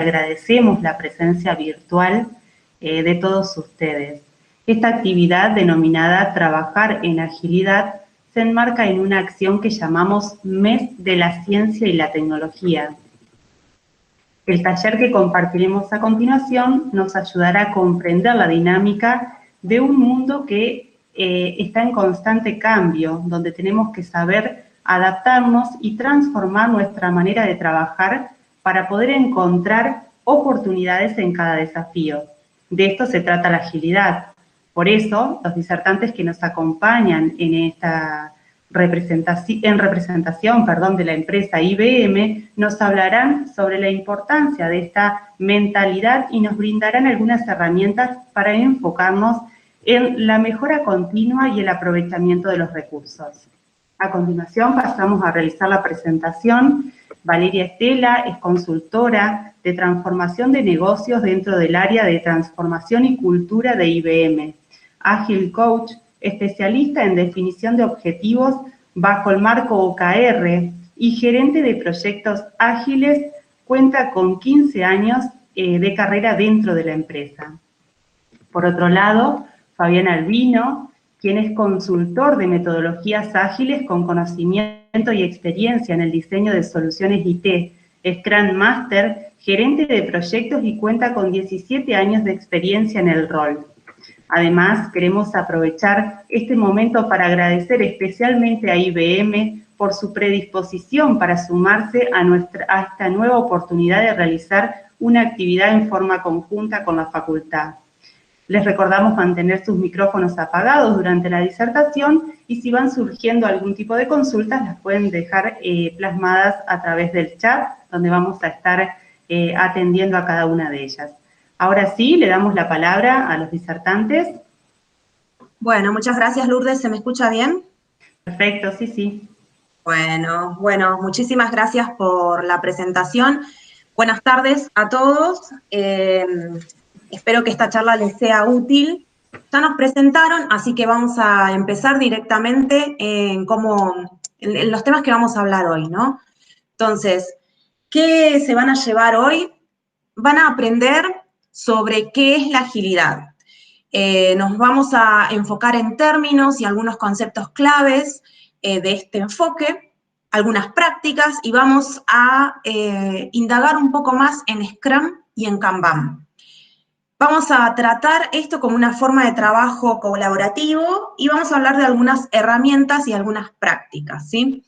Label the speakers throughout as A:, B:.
A: agradecemos la presencia virtual de todos ustedes. Esta actividad denominada Trabajar en Agilidad se enmarca en una acción que llamamos Mes de la Ciencia y la Tecnología. El taller que compartiremos a continuación nos ayudará a comprender la dinámica de un mundo que está en constante cambio, donde tenemos que saber adaptarnos y transformar nuestra manera de trabajar para poder encontrar oportunidades en cada desafío. De esto se trata la agilidad. Por eso, los disertantes que nos acompañan en esta representación de la empresa IBM nos hablarán sobre la importancia de esta mentalidad y nos brindarán algunas herramientas para enfocarnos en la mejora continua y el aprovechamiento de los recursos. A continuación pasamos a realizar la presentación. Valeria Estela es consultora de transformación de negocios dentro del área de transformación y cultura de IBM. Agile Coach, especialista en definición de objetivos bajo el marco OKR y gerente de proyectos ágiles, cuenta con 15 años de carrera dentro de la empresa. Por otro lado, Fabián Albino, quien es consultor de metodologías ágiles con conocimiento y experiencia en el diseño de soluciones IT, Scrum Master, gerente de proyectos y cuenta con 17 años de experiencia en el rol. Además, queremos aprovechar este momento para agradecer especialmente a IBM por su predisposición para sumarse a esta nueva oportunidad de realizar una actividad en forma conjunta con la facultad. Les recordamos mantener sus micrófonos apagados durante la disertación y si van surgiendo algún tipo de consultas las pueden dejar plasmadas a través del chat, donde vamos a estar atendiendo a cada una de ellas. Ahora sí, le damos la palabra a los disertantes.
B: Bueno, muchas gracias, Lourdes. ¿Se me escucha bien?
A: Perfecto, sí, sí.
B: Bueno, muchísimas gracias por la presentación. Buenas tardes a todos. Espero que esta charla les sea útil. Ya nos presentaron, así que vamos a empezar directamente en los temas que vamos a hablar hoy, ¿no? Entonces, ¿qué se van a llevar hoy? Van a aprender sobre qué es la agilidad. Nos vamos a enfocar en términos y algunos conceptos claves de este enfoque, algunas prácticas, y vamos a indagar un poco más en Scrum y en Kanban. Vamos a tratar esto como una forma de trabajo colaborativo y vamos a hablar de algunas herramientas y algunas prácticas, ¿sí?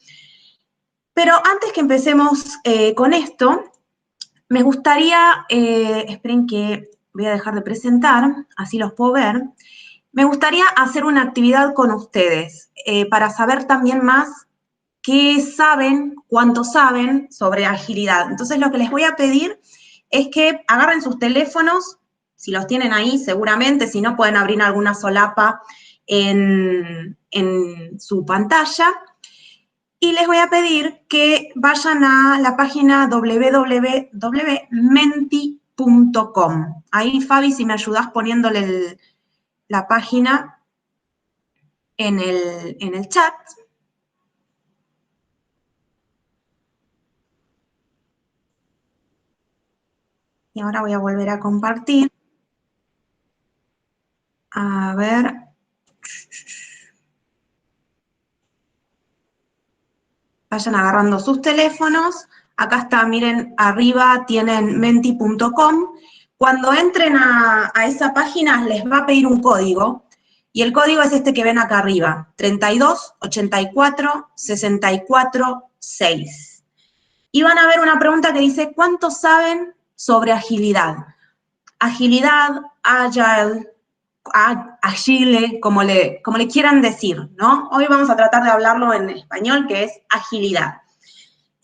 B: Pero antes que empecemos con esto, me gustaría, esperen que voy a dejar de presentar, así los puedo ver. Me gustaría hacer una actividad con ustedes para saber también más qué saben, cuánto saben sobre agilidad. Entonces lo que les voy a pedir es que agarren sus teléfonos, si los tienen ahí seguramente, si no pueden abrir alguna solapa en su pantalla, y les voy a pedir que vayan a la página www.menti.com. Ahí, Fabi, si me ayudás poniéndole la página en el chat. Y ahora voy a volver a compartir. A ver. Vayan agarrando sus teléfonos. Acá está, miren, arriba tienen menti.com. Cuando entren a esa página les va a pedir un código. Y el código es este que ven acá arriba, 3284-64-6. Y van a ver una pregunta que dice, ¿cuántos saben sobre agilidad? Agilidad, agile, como le quieran decir, ¿no? Hoy vamos a tratar de hablarlo en español, que es agilidad.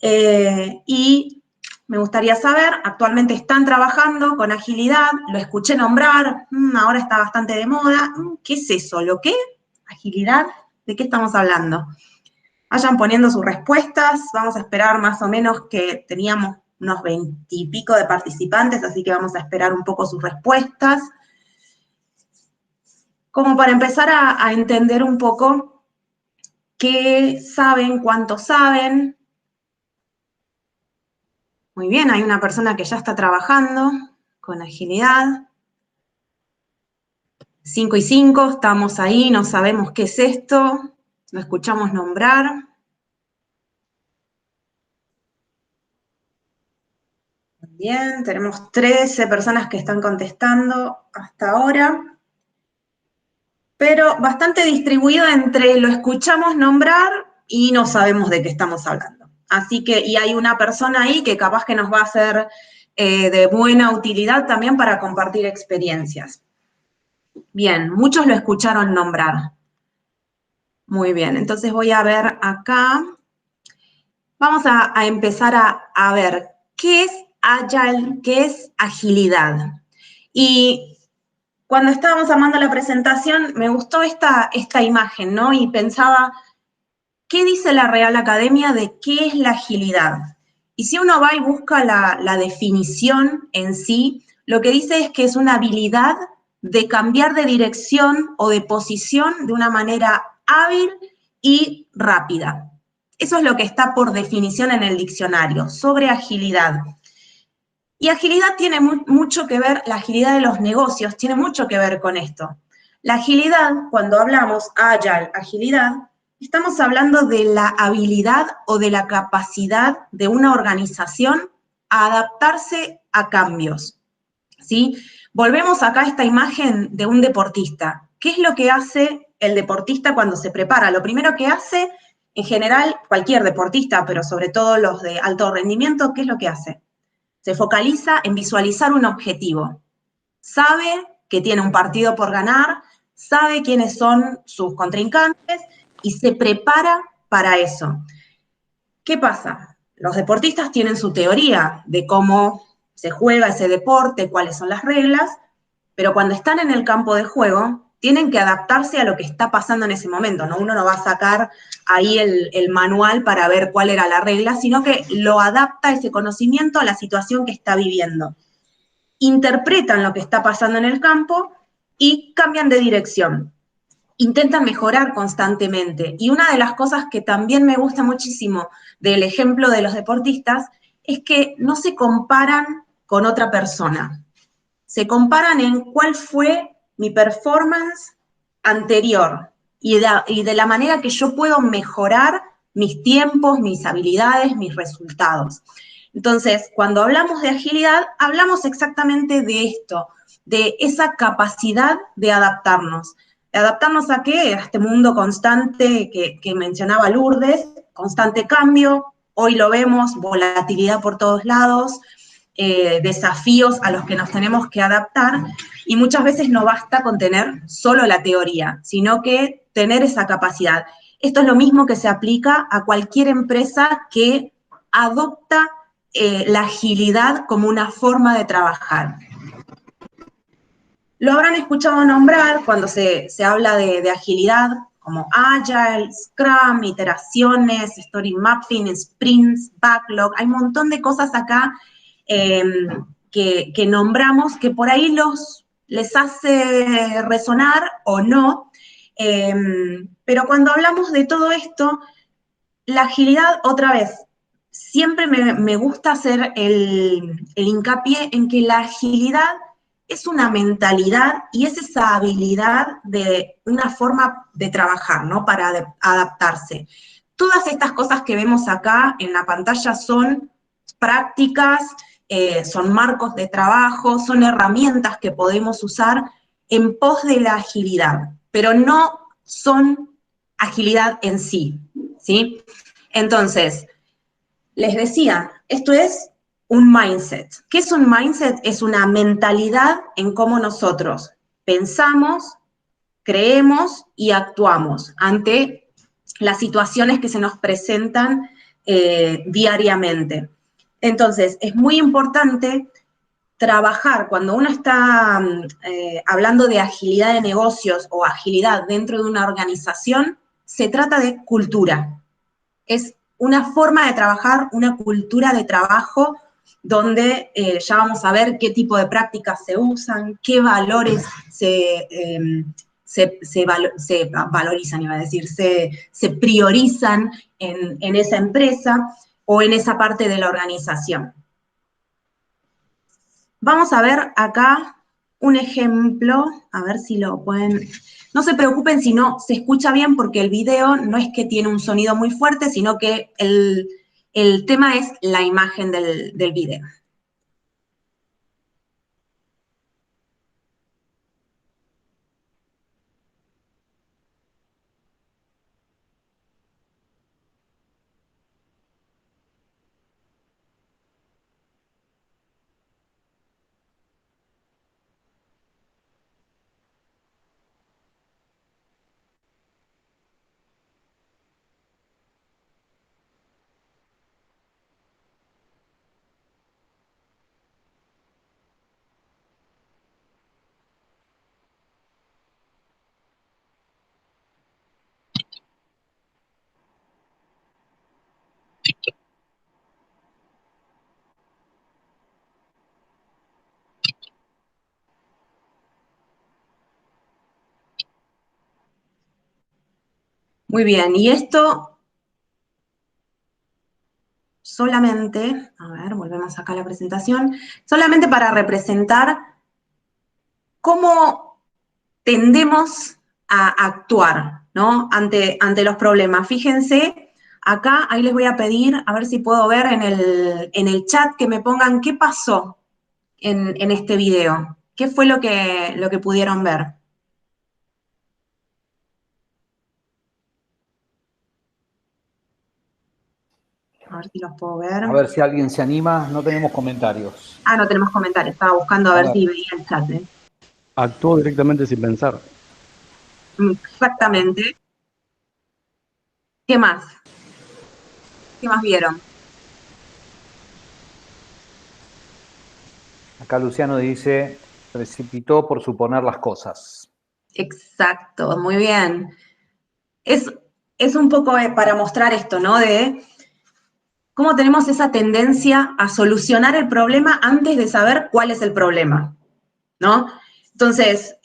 B: Y me gustaría saber, actualmente están trabajando con agilidad, lo escuché nombrar, ahora está bastante de moda, ¿qué es eso? ¿Lo qué? ¿Agilidad? ¿De qué estamos hablando? Vayan poniendo sus respuestas, vamos a esperar más o menos que teníamos unos 20 y pico de participantes, así que vamos a esperar un poco sus respuestas, como para empezar a entender un poco qué saben, cuánto saben. Muy bien, hay una persona que ya está trabajando con agilidad. 5 y 5, estamos ahí, no sabemos qué es esto, lo escuchamos nombrar. Bien, tenemos 13 personas que están contestando hasta ahora, pero bastante distribuido entre lo escuchamos nombrar y no sabemos de qué estamos hablando. Así que, y hay una persona ahí que capaz que nos va a ser de buena utilidad también para compartir experiencias. Bien, muchos lo escucharon nombrar. Muy bien, entonces voy a ver acá. Vamos a empezar a ver qué es Agile, qué es agilidad. Y cuando estábamos armando la presentación, me gustó esta imagen, ¿no? Y pensaba, ¿qué dice la Real Academia de qué es la agilidad? Y si uno va y busca la definición en sí, lo que dice es que es una habilidad de cambiar de dirección o de posición de una manera hábil y rápida. Eso es lo que está por definición en el diccionario, sobre agilidad. Y agilidad tiene mucho que ver, la agilidad de los negocios tiene mucho que ver con esto. La agilidad, cuando hablamos agile, agilidad, estamos hablando de la habilidad o de la capacidad de una organización a adaptarse a cambios, ¿sí? Volvemos acá a esta imagen de un deportista. ¿Qué es lo que hace el deportista cuando se prepara? Lo primero que hace, en general, cualquier deportista, pero sobre todo los de alto rendimiento, ¿qué es lo que hace? Se focaliza en visualizar un objetivo. Sabe que tiene un partido por ganar, sabe quiénes son sus contrincantes y se prepara para eso. ¿Qué pasa? Los deportistas tienen su teoría de cómo se juega ese deporte, cuáles son las reglas, pero cuando están en el campo de juego, tienen que adaptarse a lo que está pasando en ese momento, ¿no? Uno no va a sacar ahí el manual para ver cuál era la regla, sino que lo adapta ese conocimiento a la situación que está viviendo. Interpretan lo que está pasando en el campo y cambian de dirección. Intentan mejorar constantemente. Y una de las cosas que también me gusta muchísimo del ejemplo de los deportistas es que no se comparan con otra persona. Se comparan en cuál fue mi performance anterior y de la manera que yo puedo mejorar mis tiempos, mis habilidades, mis resultados. Entonces, cuando hablamos de agilidad, hablamos exactamente de esto, de esa capacidad de adaptarnos. ¿De adaptarnos a qué? A este mundo constante que mencionaba Lourdes, constante cambio, hoy lo vemos, volatilidad por todos lados, desafíos a los que nos tenemos que adaptar, y muchas veces no basta con tener solo la teoría, sino que tener esa capacidad. Esto es lo mismo que se aplica a cualquier empresa que adopta la agilidad como una forma de trabajar. Lo habrán escuchado nombrar cuando se habla de agilidad, como Agile, Scrum, iteraciones, Story Mapping, Sprints, Backlog. Hay un montón de cosas acá que nombramos que por ahí les hace resonar o no. Pero cuando hablamos de todo esto, la agilidad, otra vez, siempre me gusta hacer el hincapié en que la agilidad es una mentalidad y es esa habilidad de una forma de trabajar, ¿no? Para adaptarse. Todas estas cosas que vemos acá en la pantalla son prácticas, son marcos de trabajo, son herramientas que podemos usar en pos de la agilidad, pero no son agilidad en sí, ¿sí? Entonces, les decía, esto es un mindset. ¿Qué es un mindset? Es una mentalidad en cómo nosotros pensamos, creemos y actuamos ante las situaciones que se nos presentan diariamente. Entonces, es muy importante trabajar, cuando uno está hablando de agilidad de negocios o agilidad dentro de una organización, se trata de cultura. Es una forma de trabajar, una cultura de trabajo donde ya vamos a ver qué tipo de prácticas se usan, qué valores se valorizan, iba a decir, se priorizan en esa empresa o en esa parte de la organización. Vamos a ver acá un ejemplo, a ver si lo pueden... No se preocupen si no se escucha bien, porque el video no es que tiene un sonido muy fuerte, sino que el tema es la imagen del video. Muy bien, y esto solamente, a ver, volvemos acá a la presentación, solamente para representar cómo tendemos a actuar, ¿no? Ante los problemas. Fíjense, acá, ahí les voy a pedir, a ver si puedo ver en el chat que me pongan qué pasó en este video. ¿Qué fue lo que pudieron ver? A ver si los puedo ver.
C: A ver si alguien se anima. No tenemos comentarios.
B: Ah, no tenemos comentarios. Estaba buscando a ver si veía el chat.
D: Actuó directamente sin pensar.
B: Exactamente. ¿Qué más? ¿Qué más vieron?
C: Acá Luciano dice, precipitó por suponer las cosas.
B: Exacto, muy bien. Es un poco para mostrar esto, ¿no? De cómo tenemos esa tendencia a solucionar el problema antes de saber cuál es el problema, ¿no? Entonces,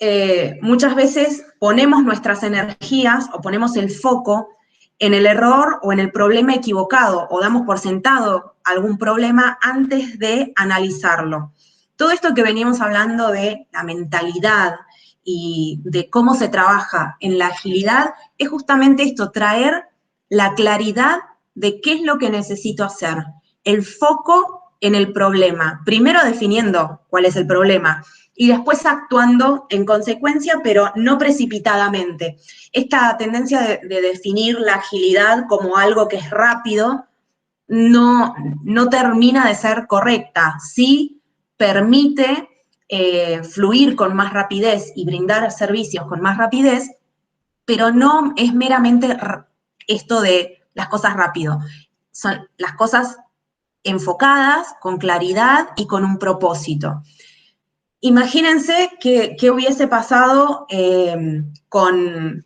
B: muchas veces ponemos nuestras energías o ponemos el foco en el error o en el problema equivocado, o damos por sentado algún problema antes de analizarlo. Todo esto que veníamos hablando de la mentalidad y de cómo se trabaja en la agilidad, es justamente esto, traer la claridad de qué es lo que necesito hacer, el foco en el problema, primero definiendo cuál es el problema, y después actuando en consecuencia, pero no precipitadamente. Esta tendencia de definir la agilidad como algo que es rápido no termina de ser correcta. Sí permite fluir con más rapidez y brindar servicios con más rapidez, pero no es meramente esto de las cosas rápido. Son las cosas enfocadas, con claridad y con un propósito. Imagínense qué hubiese pasado con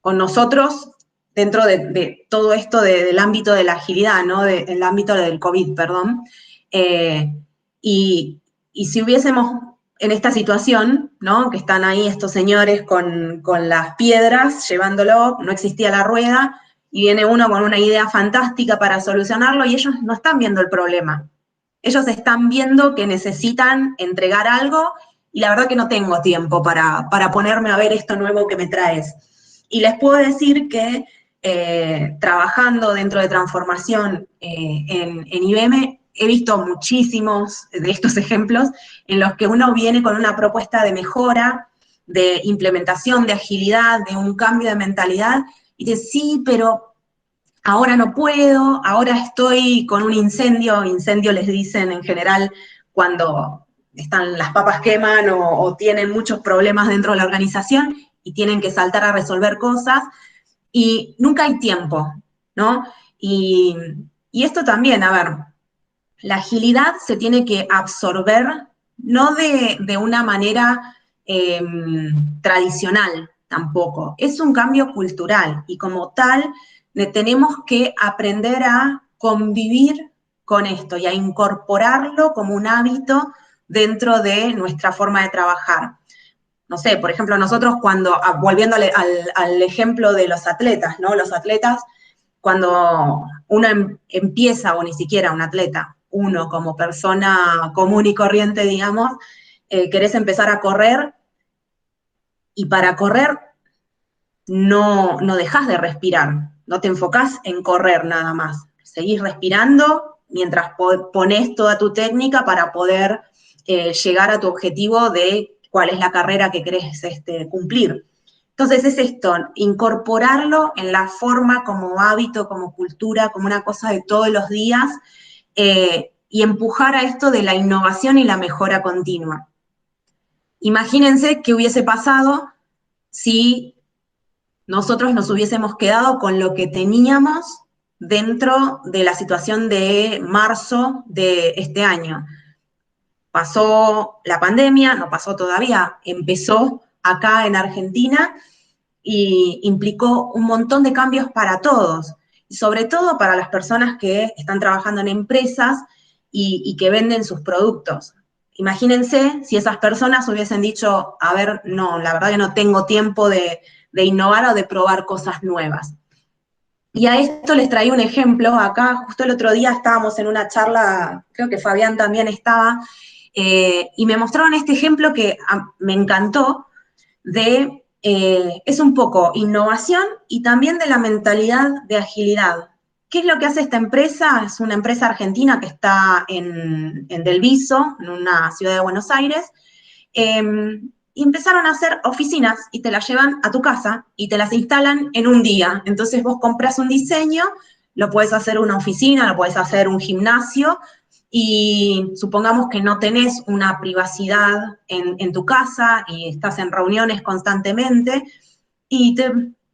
B: nosotros dentro de todo esto del ámbito de la agilidad, ¿no? Del ámbito del COVID, perdón. Y si hubiésemos en esta situación, ¿no? Que están ahí estos señores con las piedras llevándolo, no existía la rueda, y viene uno con una idea fantástica para solucionarlo y ellos no están viendo el problema. Ellos están viendo que necesitan entregar algo y la verdad que no tengo tiempo para ponerme a ver esto nuevo que me traes. Y les puedo decir que trabajando dentro de transformación en IBM, he visto muchísimos de estos ejemplos en los que uno viene con una propuesta de mejora, de implementación, de agilidad, de un cambio de mentalidad, y dice, sí, pero ahora no puedo, ahora estoy con un incendio les dicen en general cuando las papas queman o tienen muchos problemas dentro de la organización y tienen que saltar a resolver cosas, y nunca hay tiempo, ¿no? Y esto también, a ver, la agilidad se tiene que absorber, no de una manera tradicional tampoco, es un cambio cultural, y como tal, tenemos que aprender a convivir con esto y a incorporarlo como un hábito dentro de nuestra forma de trabajar. No sé, por ejemplo, nosotros volviendo al ejemplo de los atletas, ¿no? Los atletas, cuando uno empieza, o ni siquiera un atleta, uno como persona común y corriente, digamos, querés empezar a correr, y para correr no dejás de respirar, no te enfocás en correr nada más, seguís respirando mientras pones toda tu técnica para poder llegar a tu objetivo de cuál es la carrera que querés cumplir. Entonces es esto, incorporarlo en la forma como hábito, como cultura, como una cosa de todos los días, y empujar a esto de la innovación y la mejora continua. Imagínense qué hubiese pasado si nosotros nos hubiésemos quedado con lo que teníamos dentro de la situación de marzo de este año. Pasó la pandemia, no pasó todavía, empezó acá en Argentina y implicó un montón de cambios para todos, y sobre todo para las personas que están trabajando en empresas y que venden sus productos. Imagínense si esas personas hubiesen dicho, a ver, no, la verdad que no tengo tiempo de innovar o de probar cosas nuevas. Y a esto les traía un ejemplo. Acá justo el otro día estábamos en una charla, creo que Fabián también estaba, y me mostraron este ejemplo que me encantó, es un poco innovación y también de la mentalidad de agilidad. ¿Qué es lo que hace esta empresa? Es una empresa argentina que está en Del Viso, en una ciudad de Buenos Aires, y empezaron a hacer oficinas y te las llevan a tu casa y te las instalan en un día. Entonces vos compras un diseño, lo puedes hacer una oficina, lo puedes hacer un gimnasio, y supongamos que no tenés una privacidad en tu casa y estás en reuniones constantemente, y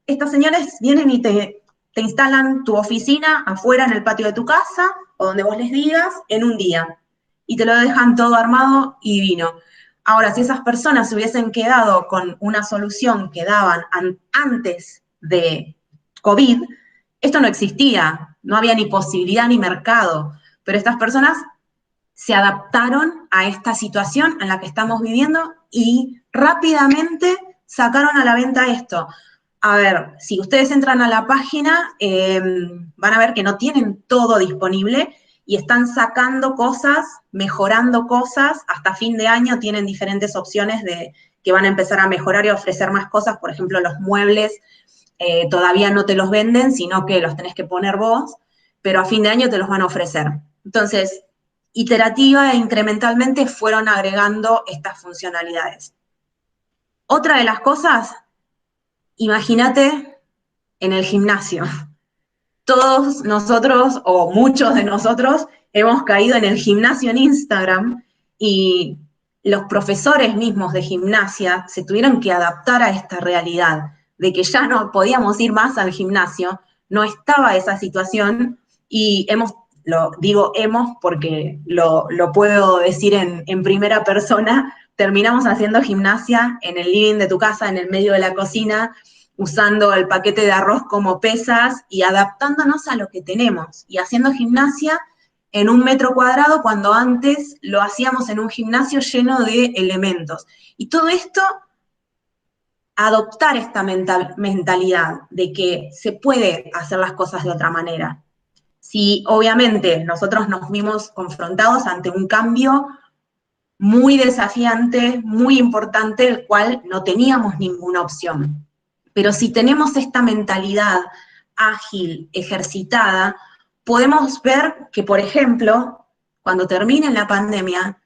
B: estos señores vienen y te instalan tu oficina afuera en el patio de tu casa, o donde vos les digas, en un día. Y te lo dejan todo armado y divino. Ahora, si esas personas se hubiesen quedado con una solución que daban antes de COVID, esto no existía, no había ni posibilidad ni mercado. Pero estas personas se adaptaron a esta situación en la que estamos viviendo y rápidamente sacaron a la venta esto. A ver, si ustedes entran a la página, van a ver que no tienen todo disponible y están sacando cosas, mejorando cosas. Hasta fin de año tienen diferentes opciones que van a empezar a mejorar y a ofrecer más cosas. Por ejemplo, los muebles todavía no te los venden, sino que los tenés que poner vos, pero a fin de año te los van a ofrecer. Entonces, iterativa e incrementalmente fueron agregando estas funcionalidades. Otra de las cosas, imagínate en el gimnasio. Todos nosotros, o muchos de nosotros, hemos caído en el gimnasio en Instagram, y los profesores mismos de gimnasia se tuvieron que adaptar a esta realidad, de que ya no podíamos ir más al gimnasio, no estaba esa situación, y digo hemos porque lo puedo decir en primera persona, terminamos haciendo gimnasia en el living de tu casa, en el medio de la cocina, usando el paquete de arroz como pesas y adaptándonos a lo que tenemos, y haciendo gimnasia en 1 metro cuadrado cuando antes lo hacíamos en un gimnasio lleno de elementos. Y todo esto, adoptar esta mentalidad de que se puede hacer las cosas de otra manera. Si obviamente nosotros nos vimos confrontados ante un cambio muy desafiante, muy importante, el cual no teníamos ninguna opción. Pero si tenemos esta mentalidad ágil, ejercitada, podemos ver que, por ejemplo, cuando termine la pandemia,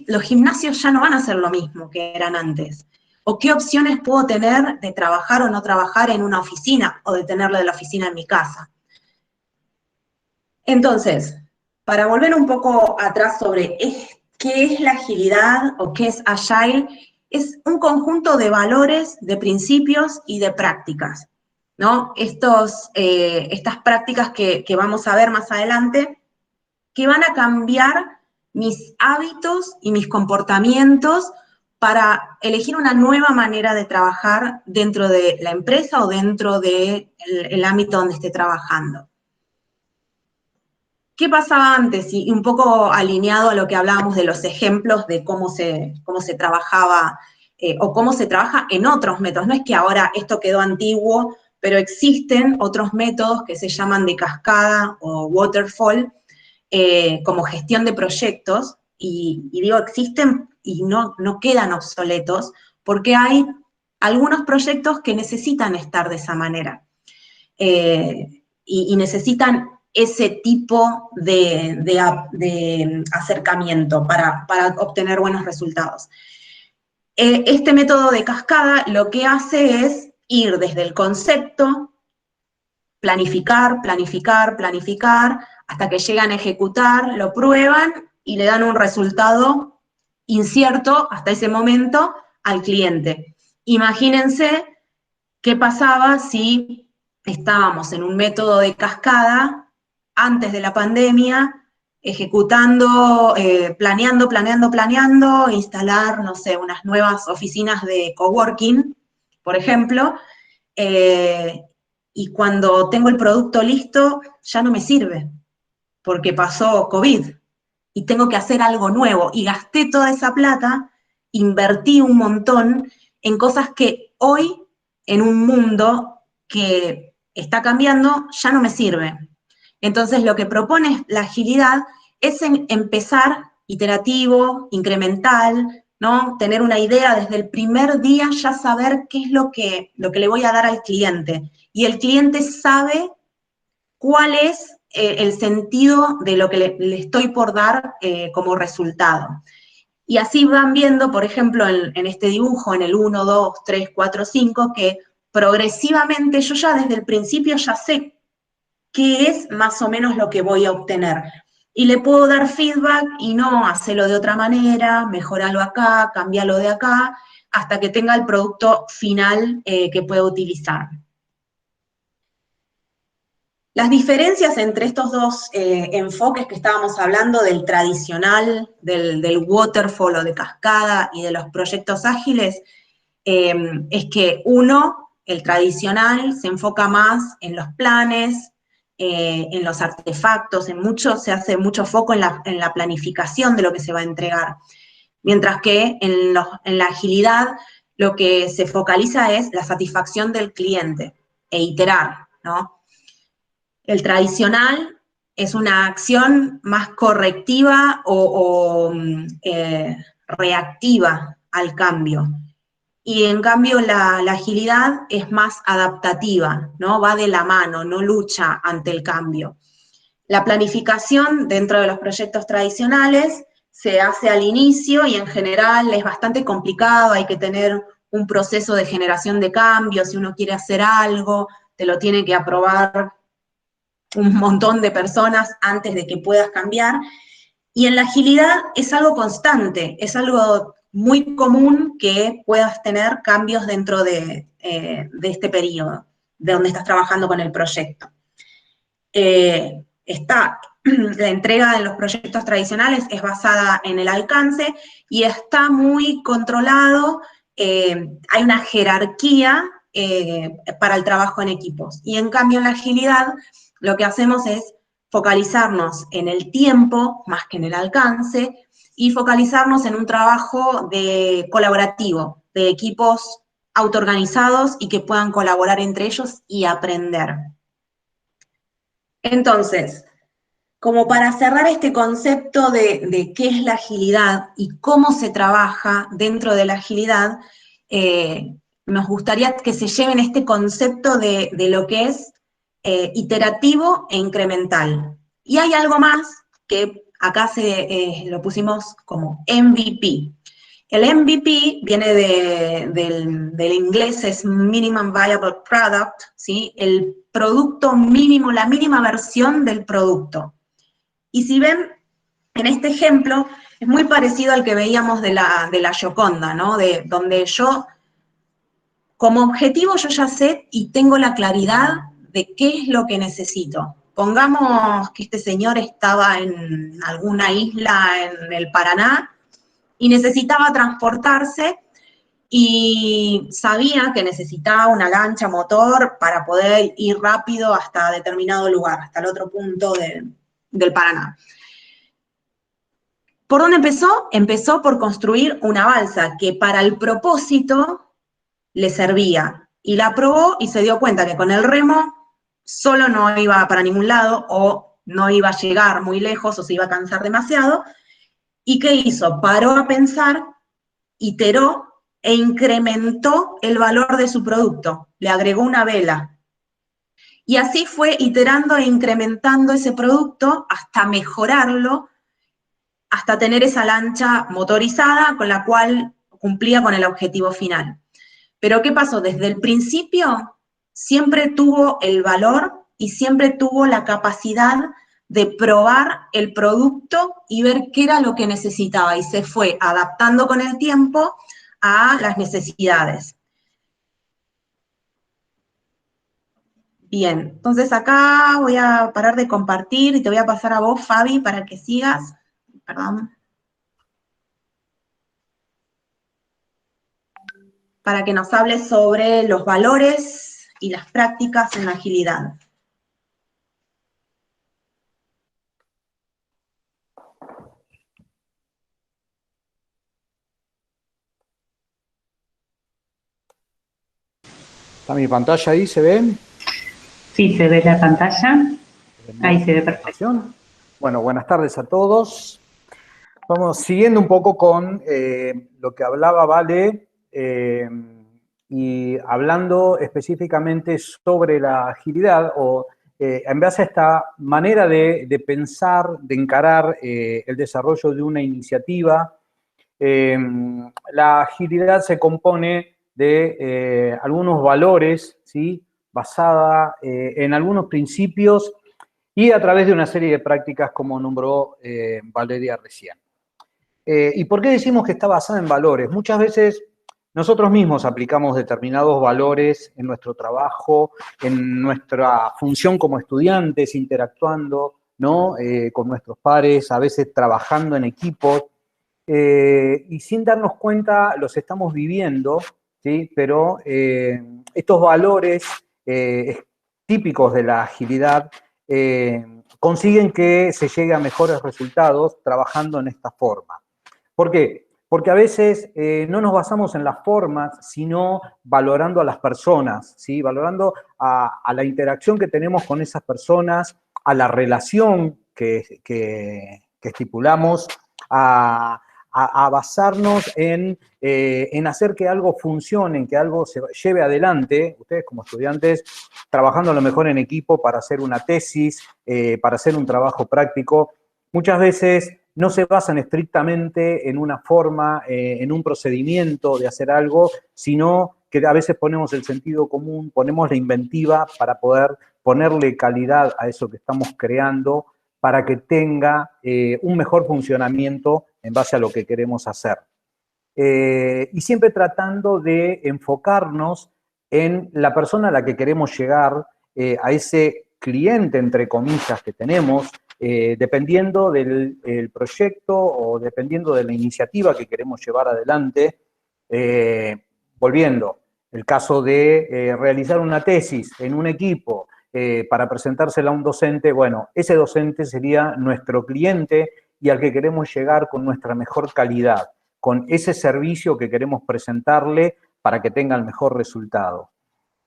B: los gimnasios ya no van a ser lo mismo que eran antes. ¿O qué opciones puedo tener de trabajar o no trabajar en una oficina, o de tenerlo de la oficina en mi casa? Entonces, para volver un poco atrás sobre qué es la agilidad o qué es Agile, es un conjunto de valores, de principios y de prácticas, ¿no? Estas prácticas que vamos a ver más adelante, que van a cambiar mis hábitos y mis comportamientos para elegir una nueva manera de trabajar dentro de la empresa o dentro del ámbito donde esté trabajando. ¿Qué pasaba antes? Y un poco alineado a lo que hablábamos de los ejemplos de cómo se trabajaba o cómo se trabaja en otros métodos. No es que ahora esto quedó antiguo, pero existen otros métodos que se llaman de cascada o waterfall, como gestión de proyectos, y digo existen y no quedan obsoletos, porque hay algunos proyectos que necesitan estar de esa manera, y necesitan ese tipo de acercamiento para obtener buenos resultados. Este método de cascada lo que hace es ir desde el concepto, planificar, planificar, planificar, hasta que llegan a ejecutar, lo prueban y le dan un resultado incierto hasta ese momento al cliente. Imagínense qué pasaba si estábamos en un método de cascada antes de la pandemia, ejecutando, planeando, instalar, no sé, unas nuevas oficinas de coworking, por ejemplo, y cuando tengo el producto listo, ya no me sirve, porque pasó COVID, y tengo que hacer algo nuevo, y gasté toda esa plata, invertí un montón en cosas que hoy, en un mundo que está cambiando, ya no me sirve. Entonces, lo que propone la agilidad es empezar iterativo, incremental, ¿no? Tener una idea desde el primer día, ya saber qué es lo que le voy a dar al cliente. Y el cliente sabe cuál es el sentido de lo que le estoy por dar como resultado. Y así van viendo, por ejemplo, en este dibujo, en el 1, 2, 3, 4, 5, que progresivamente yo ya desde el principio ya sé qué es más o menos lo que voy a obtener. Y le puedo dar feedback y no, hacelo de otra manera, mejoralo acá, cambialo de acá, hasta que tenga el producto final que pueda utilizar. Las diferencias entre estos dos enfoques que estábamos hablando, del tradicional, del waterfall o de cascada, y de los proyectos ágiles, es que uno, el tradicional, se enfoca más en los planes, en los artefactos, se hace mucho foco en la planificación de lo que se va a entregar. Mientras que en la agilidad lo que se focaliza es la satisfacción del cliente e iterar, ¿no? El tradicional es una acción más correctiva o reactiva al cambio. Y en cambio la agilidad es más adaptativa, ¿no? Va de la mano, no lucha ante el cambio. La planificación dentro de los proyectos tradicionales se hace al inicio y en general es bastante complicado, hay que tener un proceso de generación de cambios, si uno quiere hacer algo, te lo tiene que aprobar un montón de personas antes de que puedas cambiar. Y en la agilidad es algo constante, es algo muy común que puedas tener cambios dentro de este periodo, de donde estás trabajando con el proyecto. La entrega de los proyectos tradicionales es basada en el alcance y está muy controlado, hay una jerarquía para el trabajo en equipos. Y en cambio en la agilidad lo que hacemos es focalizarnos en el tiempo más que en el alcance, y focalizarnos en un trabajo colaborativo, de equipos autoorganizados y que puedan colaborar entre ellos y aprender. Entonces, como para cerrar este concepto de qué es la agilidad y cómo se trabaja dentro de la agilidad, nos gustaría que se lleven este concepto de lo que es iterativo e incremental. Y hay algo más que acá lo pusimos como MVP. El MVP viene del inglés, es Minimum Viable Product, ¿sí? El producto mínimo, la mínima versión del producto. Y si ven, en este ejemplo, es muy parecido al que veíamos de la Gioconda, ¿no? Donde yo, como objetivo, yo ya sé y tengo la claridad de qué es lo que necesito. Pongamos que este señor estaba en alguna isla en el Paraná y necesitaba transportarse y sabía que necesitaba una lancha motor para poder ir rápido hasta determinado lugar, hasta el otro punto del Paraná. ¿Por dónde empezó? Empezó por construir una balsa que para el propósito le servía, y la probó y se dio cuenta que con el remo solo no iba para ningún lado, o no iba a llegar muy lejos o se iba a cansar demasiado. ¿Y qué hizo? Paró a pensar, iteró e incrementó el valor de su producto. Le agregó una vela. Y así fue iterando e incrementando ese producto hasta mejorarlo, hasta tener esa lancha motorizada con la cual cumplía con el objetivo final. Pero ¿qué pasó? Desde el principio siempre tuvo el valor y siempre tuvo la capacidad de probar el producto y ver qué era lo que necesitaba, y se fue adaptando con el tiempo a las necesidades. Bien, entonces acá voy a parar de compartir y te voy a pasar a vos, Fabi, para que sigas. Perdón. Para que nos hables sobre los valores y las prácticas en la agilidad.
C: ¿Está mi pantalla ahí? ¿Se ven?
A: Sí, se ve la pantalla. Ahí se ve perfecto.
C: Bueno, buenas tardes a todos. Vamos siguiendo un poco con lo que hablaba Vale y hablando específicamente sobre la agilidad o en base a esta manera de pensar, de encarar el desarrollo de una iniciativa. La agilidad se compone de algunos valores, ¿sí? Basada en algunos principios y a través de una serie de prácticas como nombró Valeria recién. ¿Y por qué decimos que está basada en valores? Muchas veces nosotros mismos aplicamos determinados valores en nuestro trabajo, en nuestra función como estudiantes, interactuando, ¿no? Con nuestros pares, a veces trabajando en equipos, y sin darnos cuenta los estamos viviendo, ¿sí? Pero estos valores típicos de la agilidad consiguen que se llegue a mejores resultados trabajando en esta forma. ¿Por qué? Porque a veces no nos basamos en las formas, sino valorando a las personas, ¿sí? Valorando a la interacción que tenemos con esas personas, a la relación que estipulamos, a basarnos en hacer que algo funcione, en que algo se lleve adelante. Ustedes como estudiantes, trabajando a lo mejor en equipo para hacer una tesis, para hacer un trabajo práctico, muchas veces no se basan estrictamente en una forma, en un procedimiento de hacer algo, sino que a veces ponemos el sentido común, ponemos la inventiva para poder ponerle calidad a eso que estamos creando, para que tenga un mejor funcionamiento en base a lo que queremos hacer. Y siempre tratando de enfocarnos en la persona a la que queremos llegar, a ese cliente, entre comillas, que tenemos, dependiendo del proyecto o dependiendo de la iniciativa que queremos llevar adelante. Volviendo, el caso de realizar una tesis en un equipo para presentársela a un docente, bueno, ese docente sería nuestro cliente y al que queremos llegar con nuestra mejor calidad, con ese servicio que queremos presentarle para que tenga el mejor resultado.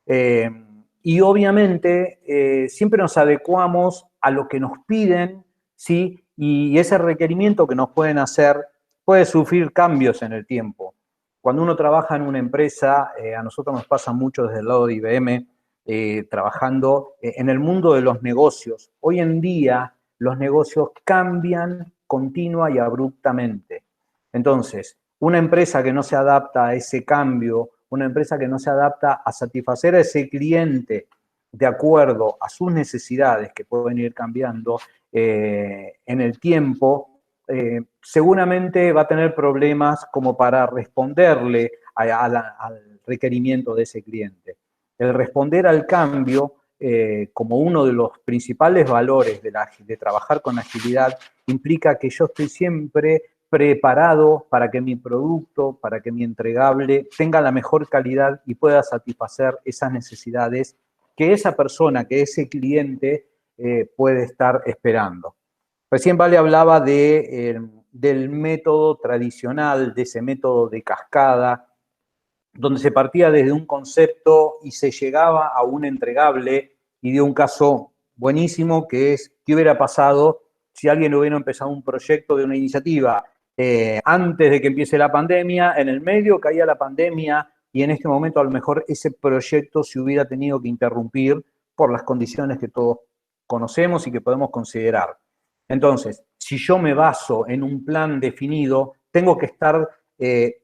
C: Y obviamente siempre nos adecuamos a lo que nos piden, ¿sí? Y ese requerimiento que nos pueden hacer puede sufrir cambios en el tiempo. Cuando uno trabaja en una empresa, a nosotros nos pasa mucho desde el lado de IBM, trabajando en el mundo de los negocios. Hoy en día los negocios cambian continua y abruptamente. Entonces, una empresa que no se adapta a ese cambio, una empresa que no se adapta a satisfacer a ese cliente de acuerdo a sus necesidades que pueden ir cambiando en el tiempo, seguramente va a tener problemas como para responderle al requerimiento de ese cliente. El responder al cambio como uno de los principales valores de trabajar con agilidad implica que yo estoy siempre preparado para que mi producto, para que mi entregable tenga la mejor calidad y pueda satisfacer esas necesidades que esa persona, que ese cliente puede estar esperando. Recién Vale hablaba del método tradicional, de ese método de cascada, donde se partía desde un concepto y se llegaba a un entregable, y dio un caso buenísimo, que es qué hubiera pasado si alguien hubiera empezado un proyecto de una iniciativa antes de que empiece la pandemia, en el medio caía la pandemia y en este momento a lo mejor ese proyecto se hubiera tenido que interrumpir por las condiciones que todos conocemos y que podemos considerar. Entonces, si yo me baso en un plan definido, tengo que estar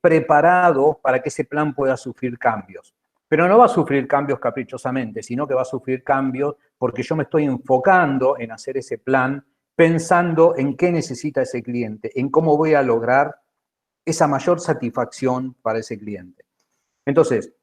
C: preparado para que ese plan pueda sufrir cambios. Pero no va a sufrir cambios caprichosamente, sino que va a sufrir cambios porque yo me estoy enfocando en hacer ese plan pensando en qué necesita ese cliente, en cómo voy a lograr esa mayor satisfacción para ese cliente. Entonces,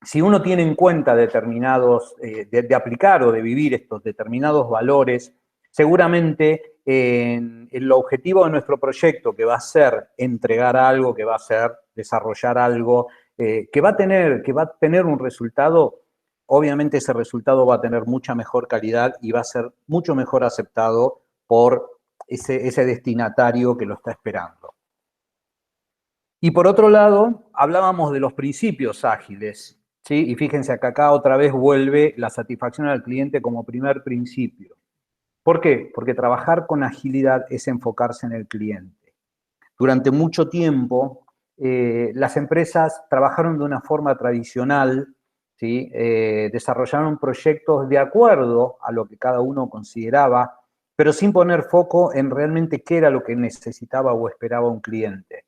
C: si uno tiene en cuenta determinados, de aplicar o de vivir estos determinados valores, seguramente en el objetivo de nuestro proyecto, que va a ser entregar algo, que va a ser desarrollar algo, que va a tener un resultado, obviamente ese resultado va a tener mucha mejor calidad y va a ser mucho mejor aceptado por ese destinatario que lo está esperando. Y por otro lado, hablábamos de los principios ágiles, ¿sí? Y fíjense acá otra vez vuelve la satisfacción al cliente como primer principio. ¿Por qué? Porque trabajar con agilidad es enfocarse en el cliente. Durante mucho tiempo, las empresas trabajaron de una forma tradicional, ¿sí? Desarrollaron proyectos de acuerdo a lo que cada uno consideraba, pero sin poner foco en realmente qué era lo que necesitaba o esperaba un cliente.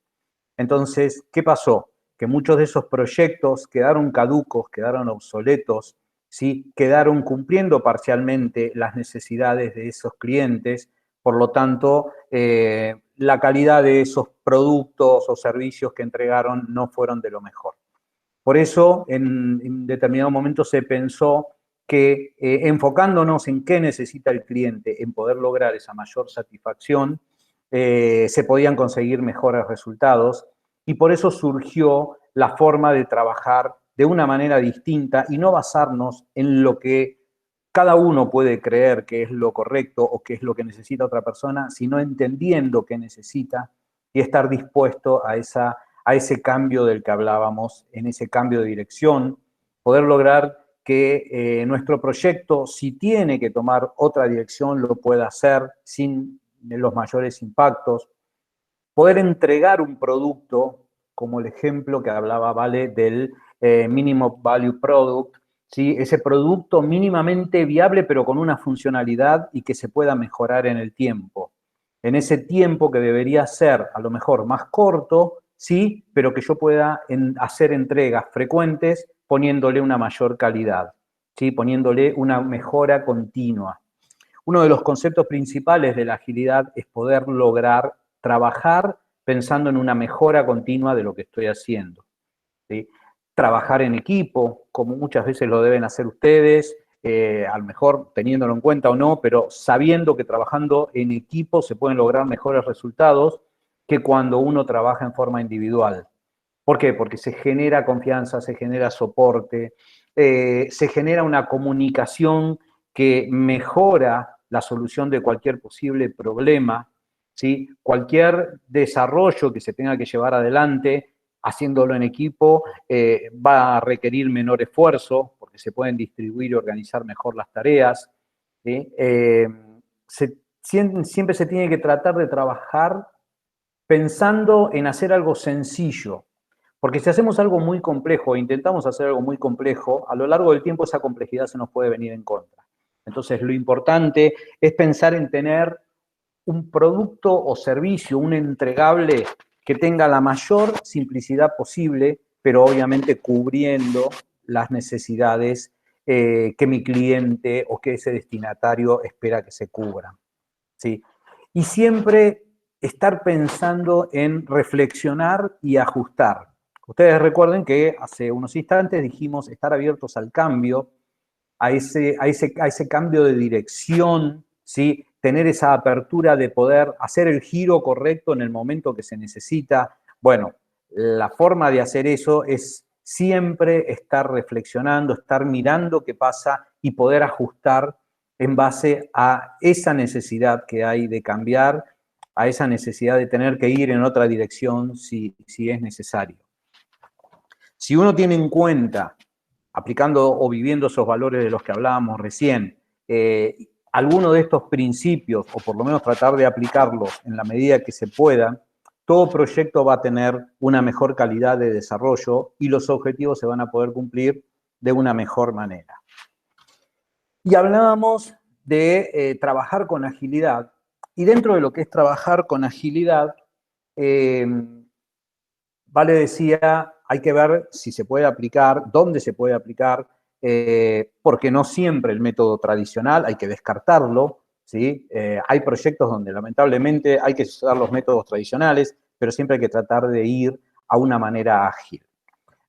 C: Entonces, ¿qué pasó? Que muchos de esos proyectos quedaron caducos, quedaron obsoletos, ¿sí? Quedaron cumpliendo parcialmente las necesidades de esos clientes, por lo tanto, la calidad de esos productos o servicios que entregaron no fueron de lo mejor. Por eso, en determinado momento se pensó que enfocándonos en qué necesita el cliente, en poder lograr esa mayor satisfacción, se podían conseguir mejores resultados y por eso surgió la forma de trabajar de una manera distinta y no basarnos en lo que cada uno puede creer que es lo correcto o que es lo que necesita otra persona, sino entendiendo qué necesita y estar dispuesto a ese cambio del que hablábamos, en ese cambio de dirección, poder lograr que nuestro proyecto, si tiene que tomar otra dirección, lo pueda hacer sin los mayores impactos, poder entregar un producto, como el ejemplo que hablaba Vale del Minimum Value Product, ¿sí? Ese producto mínimamente viable pero con una funcionalidad y que se pueda mejorar en el tiempo. En ese tiempo que debería ser a lo mejor más corto, sí, pero que yo pueda hacer entregas frecuentes poniéndole una mayor calidad, ¿sí? Poniéndole una mejora continua. Uno de los conceptos principales de la agilidad es poder lograr trabajar pensando en una mejora continua de lo que estoy haciendo, ¿sí? Trabajar en equipo, como muchas veces lo deben hacer ustedes, a lo mejor teniéndolo en cuenta o no, pero sabiendo que trabajando en equipo se pueden lograr mejores resultados que cuando uno trabaja en forma individual. ¿Por qué? Porque se genera confianza, se genera soporte, se genera una comunicación que mejora la solución de cualquier posible problema, ¿sí? Cualquier desarrollo que se tenga que llevar adelante, haciéndolo en equipo, va a requerir menor esfuerzo, porque se pueden distribuir y organizar mejor las tareas, ¿sí? Siempre se tiene que tratar de trabajar pensando en hacer algo sencillo, porque si hacemos algo muy complejo, intentamos hacer algo muy complejo, a lo largo del tiempo esa complejidad se nos puede venir en contra. Entonces, lo importante es pensar en tener un producto o servicio, un entregable que tenga la mayor simplicidad posible, pero obviamente cubriendo las necesidades que mi cliente o que ese destinatario espera que se cubran, ¿sí? Y siempre estar pensando en reflexionar y ajustar. Ustedes recuerden que hace unos instantes dijimos estar abiertos al cambio, a ese cambio de dirección, ¿sí? Tener esa apertura de poder hacer el giro correcto en el momento que se necesita. Bueno, la forma de hacer eso es siempre estar reflexionando, estar mirando qué pasa y poder ajustar en base a esa necesidad que hay de cambiar, a esa necesidad de tener que ir en otra dirección si es necesario. Si uno tiene en cuenta, aplicando o viviendo esos valores de los que hablábamos recién, alguno de estos principios, o por lo menos tratar de aplicarlos en la medida que se pueda, todo proyecto va a tener una mejor calidad de desarrollo y los objetivos se van a poder cumplir de una mejor manera. Y hablábamos de trabajar con agilidad, y dentro de lo que es trabajar con agilidad, Vale decía, hay que ver si se puede aplicar, dónde se puede aplicar, porque no siempre el método tradicional, hay que descartarlo, ¿sí? Hay proyectos donde lamentablemente hay que usar los métodos tradicionales, pero siempre hay que tratar de ir a una manera ágil.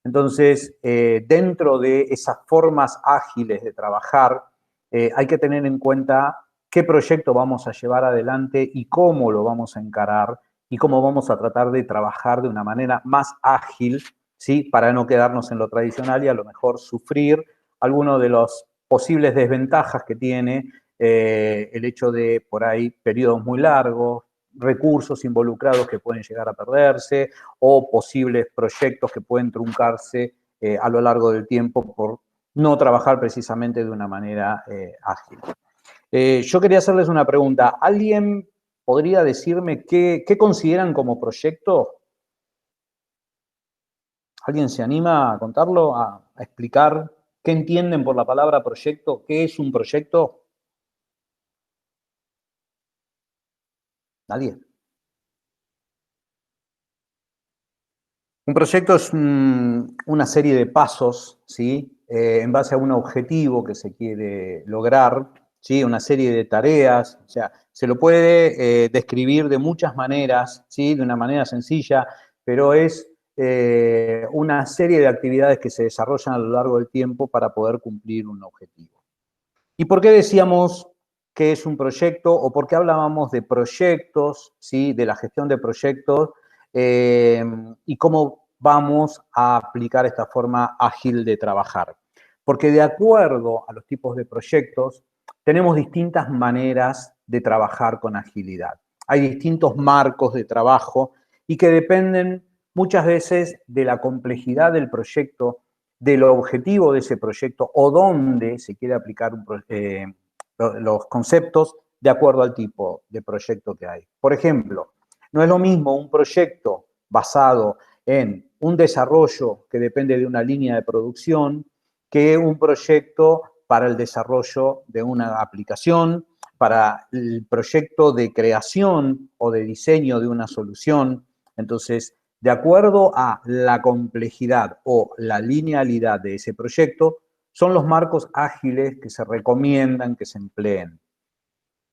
C: Entonces, dentro de esas formas ágiles de trabajar, hay que tener en cuenta qué proyecto vamos a llevar adelante y cómo lo vamos a encarar y cómo vamos a tratar de trabajar de una manera más ágil, ¿sí? Para no quedarnos en lo tradicional y a lo mejor sufrir alguno de los posibles desventajas que tiene el hecho de, por ahí, periodos muy largos, recursos involucrados que pueden llegar a perderse o posibles proyectos que pueden truncarse a lo largo del tiempo por no trabajar precisamente de una manera ágil. Yo quería hacerles una pregunta. ¿Alguien podría decirme qué consideran como proyecto? ¿Alguien se anima a contarlo, a explicar qué entienden por la palabra proyecto? ¿Qué es un proyecto? ¿Nadie? Un proyecto es una serie de pasos, ¿sí? En base a un objetivo que se quiere lograr, ¿sí? Una serie de tareas, o sea, se lo puede describir de muchas maneras, ¿sí? De una manera sencilla, pero es una serie de actividades que se desarrollan a lo largo del tiempo para poder cumplir un objetivo. ¿Y por qué decíamos que es un proyecto o por qué hablábamos de proyectos, ¿sí? De la gestión de proyectos y cómo vamos a aplicar esta forma ágil de trabajar? Porque de acuerdo a los tipos de proyectos, tenemos distintas maneras de trabajar con agilidad. Hay distintos marcos de trabajo y que dependen muchas veces de la complejidad del proyecto, del objetivo de ese proyecto o dónde se quiere aplicar los conceptos de acuerdo al tipo de proyecto que hay. Por ejemplo, no es lo mismo un proyecto basado en un desarrollo que depende de una línea de producción que un proyecto para el desarrollo de una aplicación, para el proyecto de creación o de diseño de una solución. Entonces, de acuerdo a la complejidad o la linealidad de ese proyecto, son los marcos ágiles que se recomiendan que se empleen.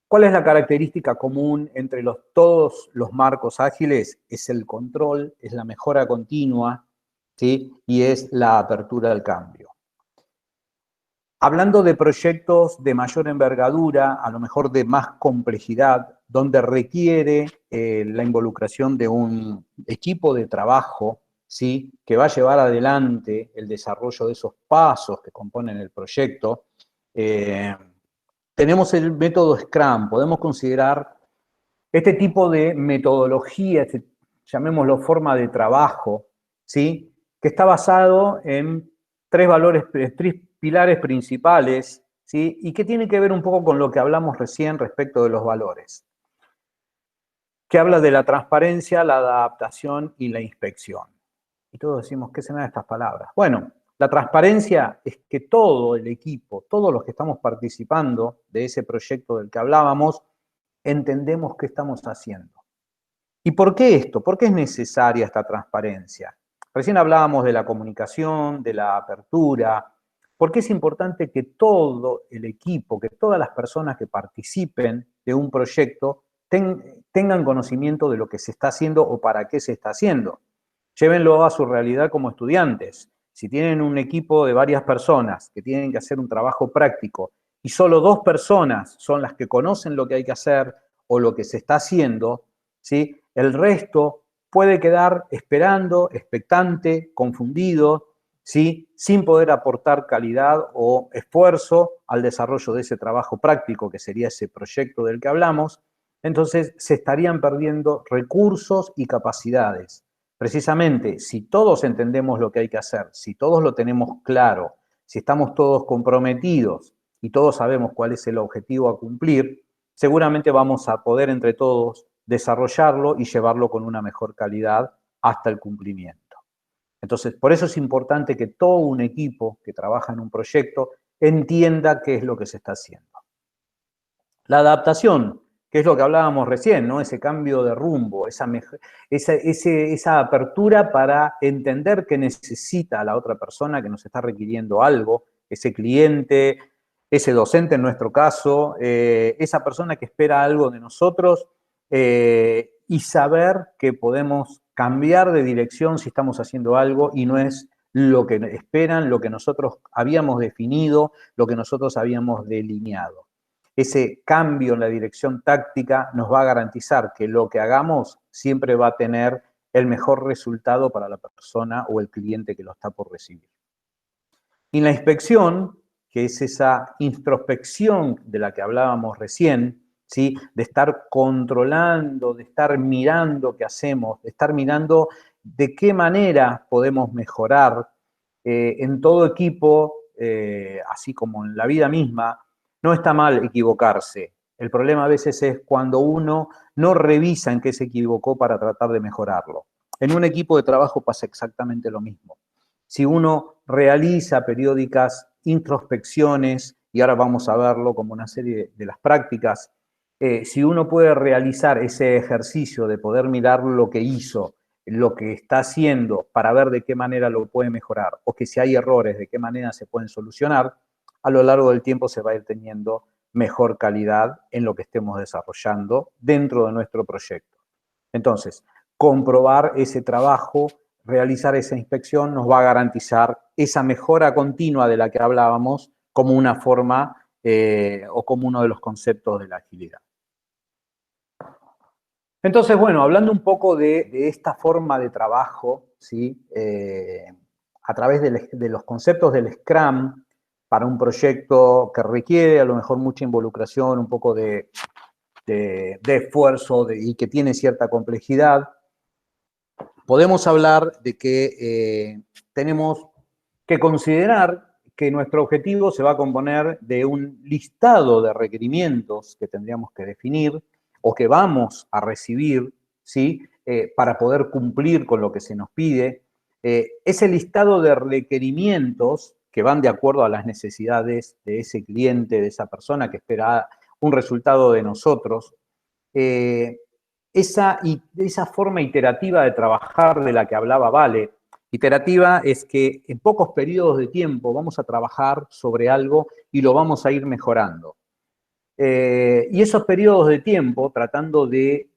C: ¿Cuál es la característica común entre todos los marcos ágiles? Es el control, es la mejora continua, ¿sí? Y es la apertura al cambio. Hablando de proyectos de mayor envergadura, a lo mejor de más complejidad, donde requiere la involucración de un equipo de trabajo, ¿sí? Que va a llevar adelante el desarrollo de esos pasos que componen el proyecto, tenemos el método Scrum. Podemos considerar este tipo de metodología, llamémoslo forma de trabajo, ¿sí? Que está basado en tres pilares principales, ¿sí? Y que tiene que ver un poco con lo que hablamos recién respecto de los valores, que habla de la transparencia, la adaptación y la inspección. Y todos decimos, ¿qué se me da estas palabras? Bueno, la transparencia es que todo el equipo, todos los que estamos participando de ese proyecto del que hablábamos, entendemos qué estamos haciendo. ¿Y por qué esto? ¿Por qué es necesaria esta transparencia? Recién hablábamos de la comunicación, de la apertura. ¿Por qué es importante que todo el equipo, que todas las personas que participen de un proyecto tengan conocimiento de lo que se está haciendo o para qué se está haciendo? Llévenlo a su realidad como estudiantes. Si tienen un equipo de varias personas que tienen que hacer un trabajo práctico y solo 2 personas son las que conocen lo que hay que hacer o lo que se está haciendo, ¿sí? El resto puede quedar esperando, expectante, confundido, ¿sí? Sin poder aportar calidad o esfuerzo al desarrollo de ese trabajo práctico que sería ese proyecto del que hablamos. Entonces se estarían perdiendo recursos y capacidades. Precisamente, si todos entendemos lo que hay que hacer, si todos lo tenemos claro, si estamos todos comprometidos y todos sabemos cuál es el objetivo a cumplir, seguramente vamos a poder entre todos desarrollarlo y llevarlo con una mejor calidad hasta el cumplimiento. Entonces, por eso es importante que todo un equipo que trabaja en un proyecto entienda qué es lo que se está haciendo. La adaptación, que es lo que hablábamos recién, ¿no? Ese cambio de rumbo, esa apertura para entender que necesita la otra persona que nos está requiriendo algo, ese cliente, ese docente en nuestro caso, esa persona que espera algo de nosotros, y saber que podemos cambiar de dirección si estamos haciendo algo y no es lo que esperan, lo que nosotros habíamos definido, lo que nosotros habíamos delineado. Ese cambio en la dirección táctica nos va a garantizar que lo que hagamos siempre va a tener el mejor resultado para la persona o el cliente que lo está por recibir. Y la inspección, que es esa introspección de la que hablábamos recién, ¿sí? De estar controlando, de estar mirando qué hacemos, de estar mirando de qué manera podemos mejorar en todo equipo, así como en la vida misma. No está mal equivocarse. El problema a veces es cuando uno no revisa en qué se equivocó para tratar de mejorarlo. En un equipo de trabajo pasa exactamente lo mismo. Si uno realiza periódicas introspecciones, y ahora vamos a verlo como una serie de las prácticas, si uno puede realizar ese ejercicio de poder mirar lo que hizo, lo que está haciendo para ver de qué manera lo puede mejorar, o que si hay errores, de qué manera se pueden solucionar, a lo largo del tiempo se va a ir teniendo mejor calidad en lo que estemos desarrollando dentro de nuestro proyecto. Entonces, comprobar ese trabajo, realizar esa inspección nos va a garantizar esa mejora continua de la que hablábamos como una forma o como uno de los conceptos de la agilidad. Entonces, bueno, hablando un poco de esta forma de trabajo, ¿sí? A través de los conceptos del Scrum, para un proyecto que requiere a lo mejor mucha involucración, un poco de esfuerzo y que tiene cierta complejidad, podemos hablar de que tenemos que considerar que nuestro objetivo se va a componer de un listado de requerimientos que tendríamos que definir o que vamos a recibir, ¿sí? Para poder cumplir con lo que se nos pide. Ese listado de requerimientos que van de acuerdo a las necesidades de ese cliente, de esa persona que espera un resultado de nosotros, esa forma iterativa de trabajar de la que hablaba Vale. Iterativa es que en pocos periodos de tiempo vamos a trabajar sobre algo y lo vamos a ir mejorando. Y esos periodos de tiempo, tratando de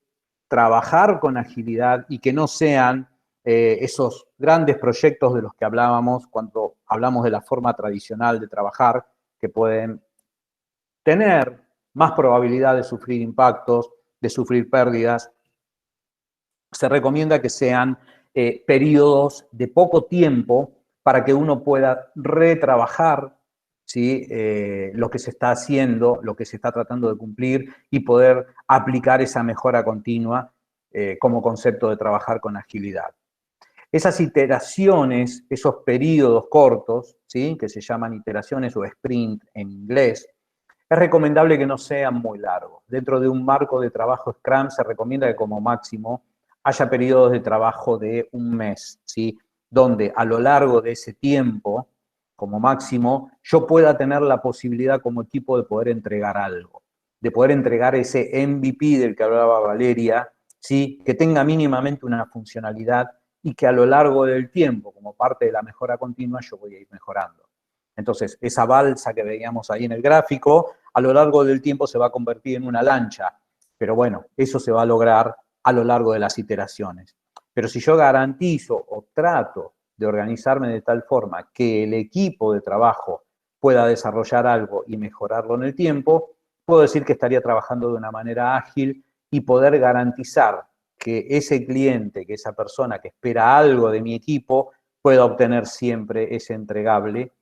C: trabajar con agilidad y que no sean esos grandes proyectos de los que hablábamos cuando hablamos de la forma tradicional de trabajar, que pueden tener más probabilidad de sufrir impactos, de sufrir pérdidas. Se recomienda que sean periodos de poco tiempo para que uno pueda retrabajar, ¿sí? Lo que se está haciendo, lo que se está tratando de cumplir y poder aplicar esa mejora continua como concepto de trabajar con agilidad. Esas iteraciones, esos periodos cortos, ¿sí? Que se llaman iteraciones o sprint en inglés, es recomendable que no sean muy largos. Dentro de un marco de trabajo Scrum se recomienda que como máximo haya periodos de trabajo de un mes, ¿sí? Donde a lo largo de ese tiempo, como máximo, yo pueda tener la posibilidad como equipo de poder entregar algo, de poder entregar ese MVP del que hablaba Valeria, ¿sí? Que tenga mínimamente una funcionalidad y que a lo largo del tiempo, como parte de la mejora continua, yo voy a ir mejorando. Entonces, esa balsa que veíamos ahí en el gráfico, a lo largo del tiempo se va a convertir en una lancha. Pero bueno, eso se va a lograr a lo largo de las iteraciones. Pero si yo garantizo o trato de organizarme de tal forma que el equipo de trabajo pueda desarrollar algo y mejorarlo en el tiempo, puedo decir que estaría trabajando de una manera ágil y poder garantizar que ese cliente, que esa persona que espera algo de mi equipo, pueda obtener siempre ese entregable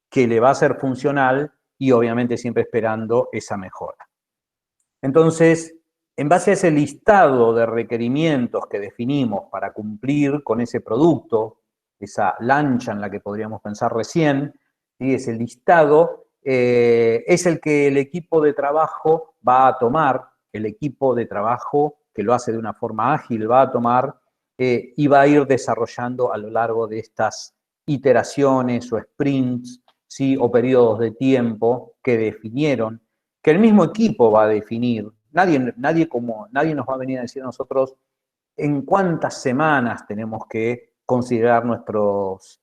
C: que le va a ser funcional y obviamente siempre esperando esa mejora. Entonces, en base a ese listado de requerimientos que definimos para cumplir con ese producto, esa lancha en la que podríamos pensar recién, ¿sí? Ese listado, es el que el equipo de trabajo va a tomar, el equipo de trabajo que lo hace de una forma ágil va a tomar y va a ir desarrollando a lo largo de estas iteraciones o sprints, ¿sí? O periodos de tiempo que definieron, que el mismo equipo va a definir. Nadie nos va a venir a decir a nosotros en cuántas semanas tenemos que considerar nuestros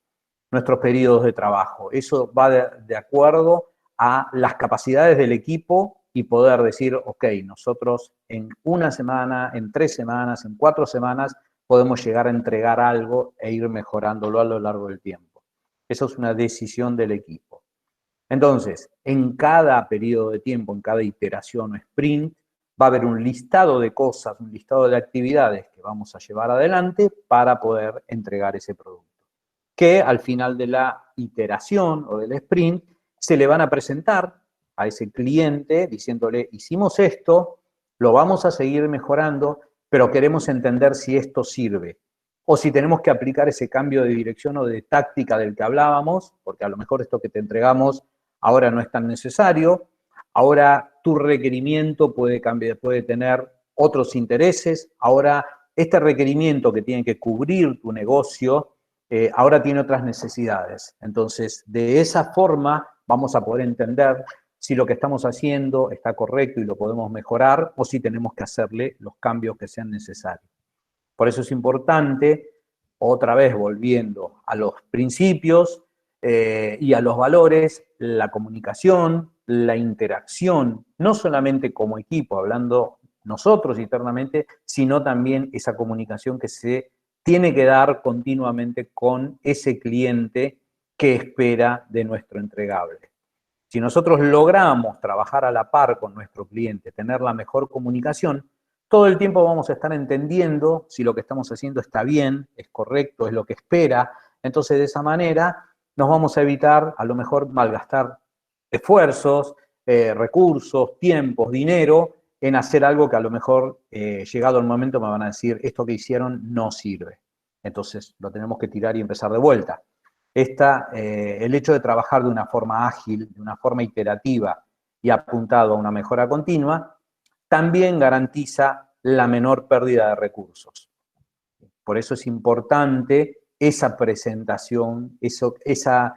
C: periodos de trabajo. Eso va de acuerdo a las capacidades del equipo y poder decir, ok, nosotros en una semana, en 3 semanas, en 4 semanas, podemos llegar a entregar algo e ir mejorándolo a lo largo del tiempo. Eso es una decisión del equipo. Entonces, en cada periodo de tiempo, en cada iteración o sprint, va a haber un listado de cosas, un listado de actividades que vamos a llevar adelante para poder entregar ese producto. Que al final de la iteración o del sprint se le van a presentar a ese cliente diciéndole, hicimos esto, lo vamos a seguir mejorando, pero queremos entender si esto sirve. O si tenemos que aplicar ese cambio de dirección o de táctica del que hablábamos, porque a lo mejor esto que te entregamos ahora no es tan necesario, ahora tu requerimiento puede cambiar, puede tener otros intereses, ahora este requerimiento que tiene que cubrir tu negocio, ahora tiene otras necesidades. Entonces, de esa forma vamos a poder entender si lo que estamos haciendo está correcto y lo podemos mejorar o si tenemos que hacerle los cambios que sean necesarios. Por eso es importante, otra vez volviendo a los principios y a los valores, la comunicación, la interacción, no solamente como equipo, hablando nosotros internamente, sino también esa comunicación que se tiene que dar continuamente con ese cliente que espera de nuestro entregable. Si nosotros logramos trabajar a la par con nuestro cliente, tener la mejor comunicación, todo el tiempo vamos a estar entendiendo si lo que estamos haciendo está bien, es correcto, es lo que espera. Entonces, de esa manera nos vamos a evitar a lo mejor malgastar esfuerzos, recursos, tiempos, dinero en hacer algo que a lo mejor, llegado el momento, me van a decir, esto que hicieron no sirve. Entonces, lo tenemos que tirar y empezar de vuelta. El hecho de trabajar de una forma ágil, de una forma iterativa y apuntado a una mejora continua, también garantiza la menor pérdida de recursos. Por eso es importante esa presentación, esa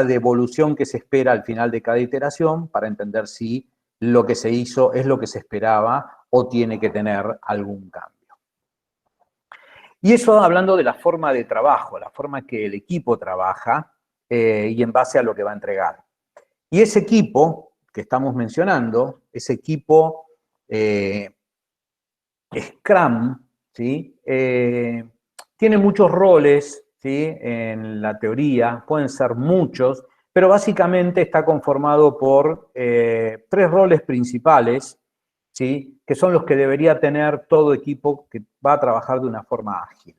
C: devolución que se espera al final de cada iteración para entender si lo que se hizo es lo que se esperaba o tiene que tener algún cambio. Y eso hablando de la forma de trabajo, la forma que el equipo trabaja y en base a lo que va a entregar. Y ese equipo que estamos mencionando, ese equipo Scrum, ¿sí? Tiene muchos roles, ¿sí? En la teoría, pueden ser muchos, pero básicamente está conformado por 3 roles principales, ¿sí? Que son los que debería tener todo equipo que va a trabajar de una forma ágil.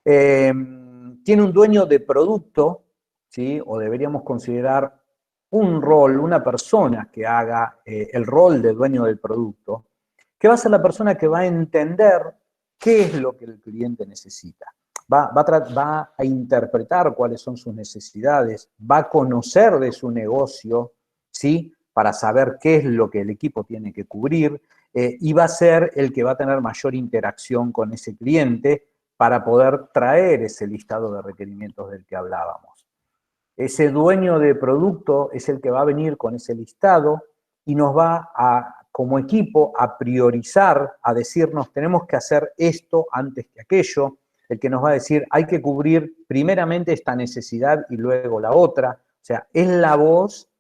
C: Tiene un dueño de producto, ¿sí? O deberíamos considerar un rol, una persona que haga el rol de dueño del producto, que va a ser la persona que va a entender qué es lo que el cliente necesita. Va a interpretar cuáles son sus necesidades, va a conocer de su negocio, ¿sí? Para saber qué es lo que el equipo tiene que cubrir, y va a ser el que va a tener mayor interacción con ese cliente para poder traer ese listado de requerimientos del que hablábamos. Ese dueño de producto es el que va a venir con ese listado y nos va a, como equipo, a priorizar, a decirnos, tenemos que hacer esto antes que aquello, el que nos va a decir, hay que cubrir primeramente esta necesidad y luego la otra. O sea, es la voz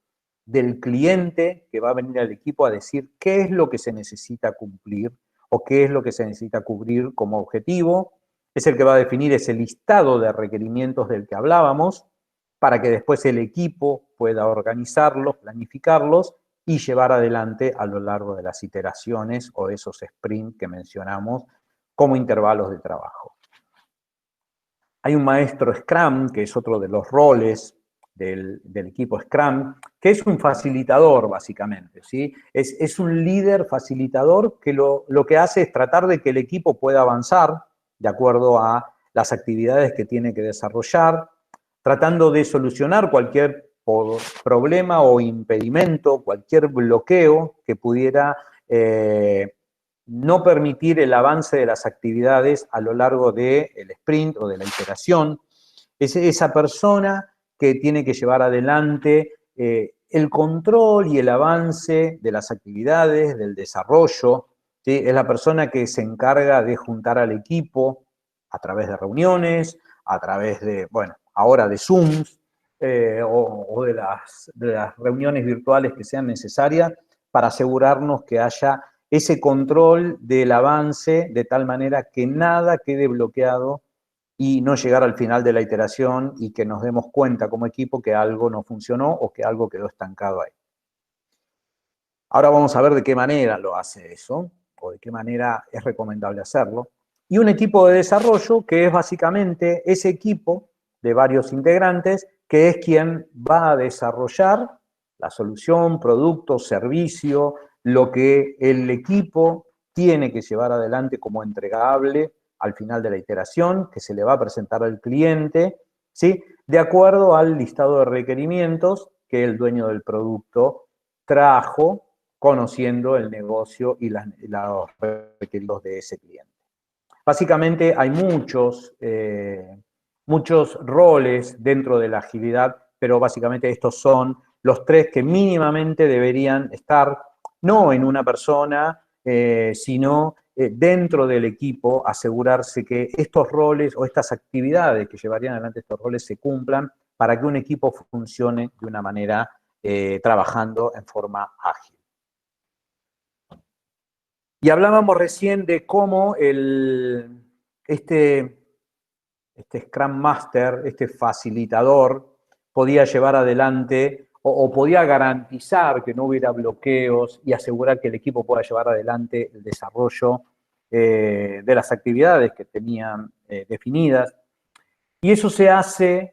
C: del cliente que va a venir al equipo a decir qué es lo que se necesita cumplir o qué es lo que se necesita cubrir como objetivo. Es el que va a definir ese listado de requerimientos del que hablábamos para que después el equipo pueda organizarlos, planificarlos y llevar adelante a lo largo de las iteraciones o de esos sprints que mencionamos como intervalos de trabajo. Hay un maestro Scrum, que es otro de los roles del equipo Scrum, que es un facilitador, básicamente, ¿sí? Es un líder facilitador que lo que hace es tratar de que el equipo pueda avanzar de acuerdo a las actividades que tiene que desarrollar, tratando de solucionar cualquier problema o impedimento, cualquier bloqueo que pudiera no permitir el avance de las actividades a lo largo del sprint o de la iteración. Es esa persona que tiene que llevar adelante el control y el avance de las actividades, del desarrollo, ¿sí? Es la persona que se encarga de juntar al equipo a través de reuniones, a través de, bueno, ahora de Zooms, o de las reuniones virtuales que sean necesarias para asegurarnos que haya ese control del avance de tal manera que nada quede bloqueado y no llegar al final de la iteración y que nos demos cuenta como equipo que algo no funcionó o que algo quedó estancado ahí. Ahora vamos a ver de qué manera lo hace eso, o de qué manera es recomendable hacerlo. Y un equipo de desarrollo que es básicamente ese equipo de varios integrantes que es quien va a desarrollar la solución, producto, servicio, lo que el equipo tiene que llevar adelante como entregable al final de la iteración, que se le va a presentar al cliente, ¿sí? De acuerdo al listado de requerimientos que el dueño del producto trajo, conociendo el negocio y los requeridos de ese cliente. Básicamente hay muchos roles dentro de la agilidad, pero básicamente estos son los tres que mínimamente deberían estar, no en una persona, sino dentro del equipo, asegurarse que estos roles o estas actividades que llevarían adelante estos roles se cumplan para que un equipo funcione de una manera trabajando en forma ágil. Y hablábamos recién de cómo este Scrum Master, este facilitador, podía llevar adelante o podía garantizar que no hubiera bloqueos y asegurar que el equipo pueda llevar adelante el desarrollo de las actividades que tenían definidas. Y eso se hace,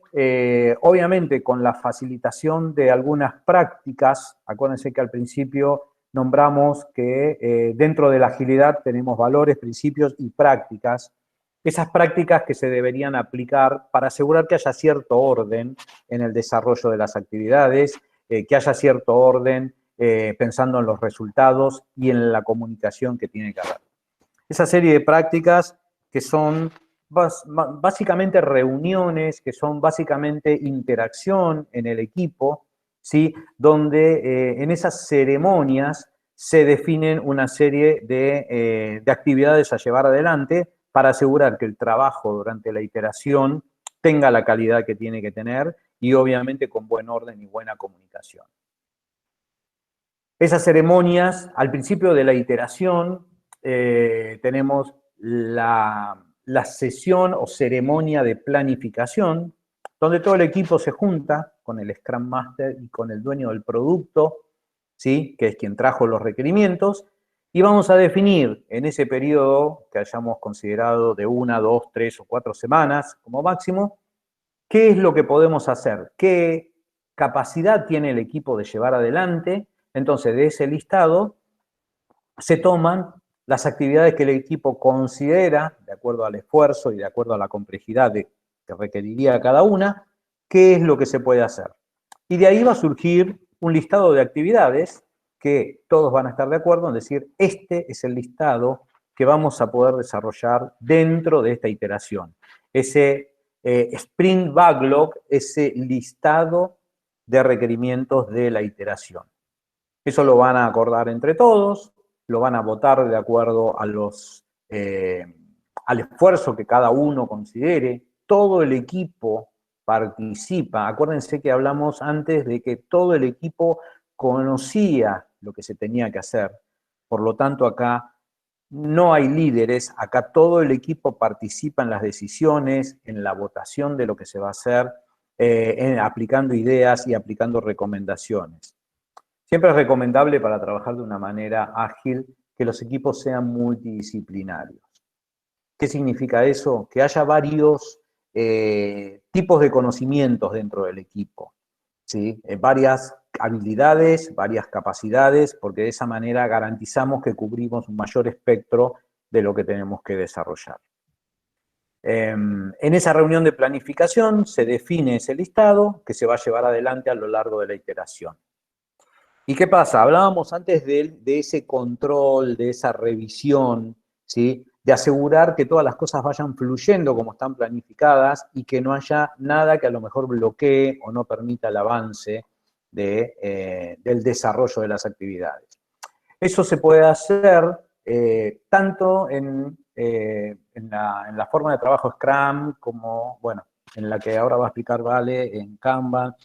C: obviamente, con la facilitación de algunas prácticas. Acuérdense que al principio nombramos que dentro de la agilidad tenemos valores, principios y prácticas. Esas prácticas que se deberían aplicar para asegurar que haya cierto orden en el desarrollo de las actividades, que haya cierto orden pensando en los resultados y en la comunicación que tiene que haber. Esa serie de prácticas que son básicamente reuniones, que son básicamente interacción en el equipo, ¿sí? Donde en esas ceremonias se definen una serie de actividades a llevar adelante para asegurar que el trabajo durante la iteración tenga la calidad que tiene que tener y obviamente con buen orden y buena comunicación. Esas ceremonias, al principio de la iteración, tenemos la sesión o ceremonia de planificación, donde todo el equipo se junta con el Scrum Master y con el dueño del producto, ¿sí? Que es quien trajo los requerimientos, y vamos a definir en ese periodo que hayamos considerado de 1, 2, 3 o 4 semanas como máximo, qué es lo que podemos hacer, qué capacidad tiene el equipo de llevar adelante. Entonces, de ese listado se toman las actividades que el equipo considera, de acuerdo al esfuerzo y de acuerdo a la complejidad que requeriría cada una, qué es lo que se puede hacer. Y de ahí va a surgir un listado de actividades que todos van a estar de acuerdo en decir, este es el listado que vamos a poder desarrollar dentro de esta iteración. Ese sprint backlog, ese listado de requerimientos de la iteración. Eso lo van a acordar entre todos, lo van a votar de acuerdo a al esfuerzo que cada uno considere. Todo el equipo participa. Acuérdense que hablamos antes de que todo el equipo conocía lo que se tenía que hacer. Por lo tanto, acá no hay líderes, acá todo el equipo participa en las decisiones, en la votación de lo que se va a hacer, aplicando ideas y aplicando recomendaciones. Siempre es recomendable para trabajar de una manera ágil que los equipos sean multidisciplinarios. ¿Qué significa eso? Que haya varios tipos de conocimientos dentro del equipo, ¿sí? Varias habilidades, varias capacidades, porque de esa manera garantizamos que cubrimos un mayor espectro de lo que tenemos que desarrollar. En esa reunión de planificación se define ese listado que se va a llevar adelante a lo largo de la iteración. ¿Y qué pasa? Hablábamos antes de ese control, de esa revisión, ¿sí? De asegurar que todas las cosas vayan fluyendo como están planificadas y que no haya nada que a lo mejor bloquee o no permita el avance del desarrollo de las actividades. Eso se puede hacer tanto en la forma de trabajo Scrum como, bueno, en la que ahora va a explicar Vale, en Kanban,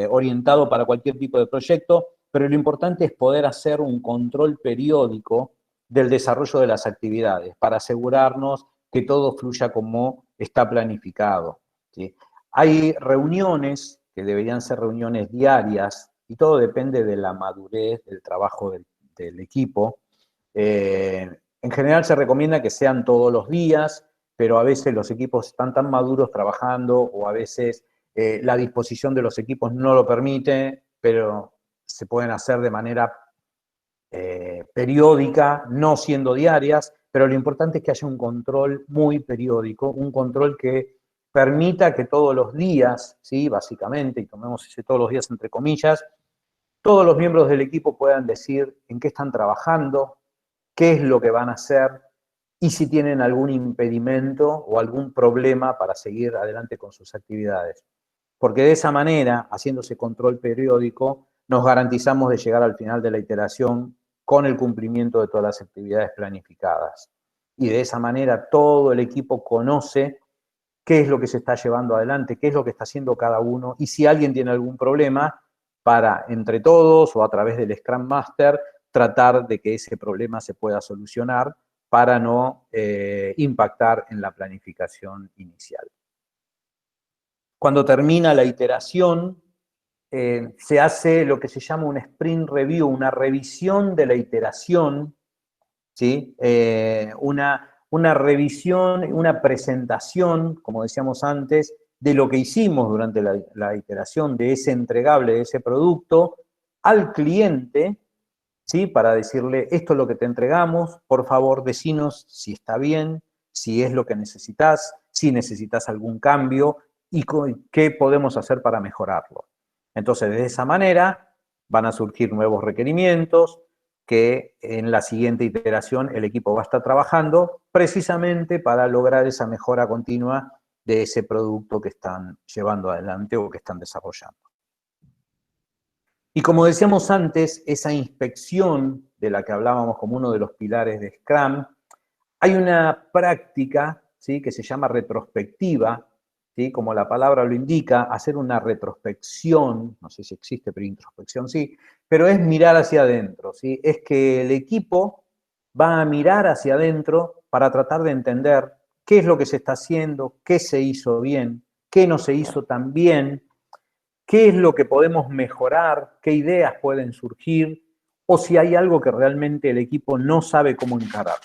C: orientado para cualquier tipo de proyecto, pero lo importante es poder hacer un control periódico del desarrollo de las actividades para asegurarnos que todo fluya como está planificado, ¿sí? Hay reuniones que deberían ser reuniones diarias y todo depende de la madurez del trabajo del equipo. En general se recomienda que sean todos los días, pero a veces los equipos están tan maduros trabajando o a veces la disposición de los equipos no lo permite, pero se pueden hacer de manera periódica, no siendo diarias, pero lo importante es que haya un control muy periódico, un control que permita que todos los días, ¿sí? Básicamente, y tomemos ese todos los días entre comillas, todos los miembros del equipo puedan decir en qué están trabajando, qué es lo que van a hacer y si tienen algún impedimento o algún problema para seguir adelante con sus actividades. Porque de esa manera, haciéndose control periódico, nos garantizamos de llegar al final de la iteración con el cumplimiento de todas las actividades planificadas. Y de esa manera todo el equipo conoce qué es lo que se está llevando adelante, qué es lo que está haciendo cada uno y si alguien tiene algún problema, para entre todos o a través del Scrum Master tratar de que ese problema se pueda solucionar para no impactar en la planificación inicial. Cuando termina la iteración, se hace lo que se llama un sprint review, una revisión de la iteración, ¿sí? Una revisión, una presentación, como decíamos antes, de lo que hicimos durante la iteración de ese entregable, de ese producto, al cliente, ¿sí? Para decirle, esto es lo que te entregamos, por favor, decinos si está bien, si es lo que necesitas, si necesitas algún cambio y qué podemos hacer para mejorarlo. Entonces, de esa manera van a surgir nuevos requerimientos que en la siguiente iteración el equipo va a estar trabajando precisamente para lograr esa mejora continua de ese producto que están llevando adelante o que están desarrollando. Y como decíamos antes, esa inspección de la que hablábamos como uno de los pilares de Scrum, hay una práctica, ¿sí? Que se llama retrospectiva, ¿sí? Como la palabra lo indica, hacer una retrospección, no sé si existe, pero introspección sí, pero es mirar hacia adentro, ¿sí? Es que el equipo va a mirar hacia adentro para tratar de entender qué es lo que se está haciendo, qué se hizo bien, qué no se hizo tan bien, qué es lo que podemos mejorar, qué ideas pueden surgir, o si hay algo que realmente el equipo no sabe cómo encarar.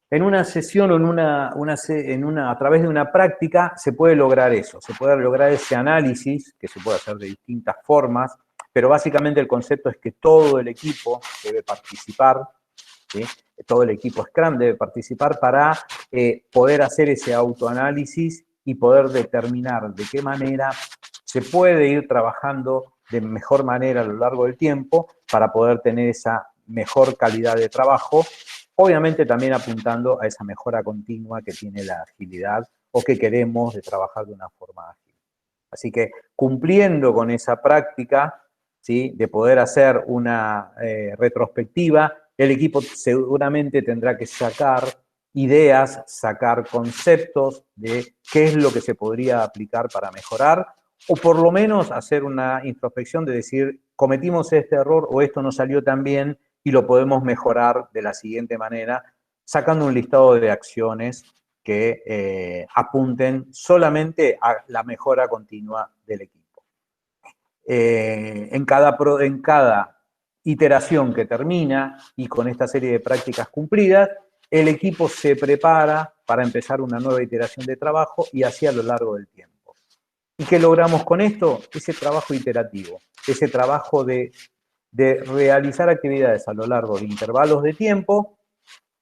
C: En una sesión o a través de una práctica se puede lograr eso, se puede lograr ese análisis, que se puede hacer de distintas formas, pero básicamente el concepto es que todo el equipo debe participar, ¿sí? Todo el equipo Scrum debe participar para poder hacer ese autoanálisis y poder determinar de qué manera se puede ir trabajando de mejor manera a lo largo del tiempo para poder tener esa mejor calidad de trabajo, obviamente también apuntando a esa mejora continua que tiene la agilidad o que queremos de trabajar de una forma ágil. Así que cumpliendo con esa práctica, ¿sí? De poder hacer una retrospectiva, el equipo seguramente tendrá que sacar ideas, sacar conceptos de qué es lo que se podría aplicar para mejorar, o por lo menos hacer una introspección de decir, cometimos este error o esto no salió tan bien y lo podemos mejorar de la siguiente manera, sacando un listado de acciones que apunten solamente a la mejora continua del equipo. En cada iteración que termina y con esta serie de prácticas cumplidas, el equipo se prepara para empezar una nueva iteración de trabajo y así a lo largo del tiempo. ¿Y qué logramos con esto? Ese trabajo iterativo, ese trabajo de realizar actividades a lo largo de intervalos de tiempo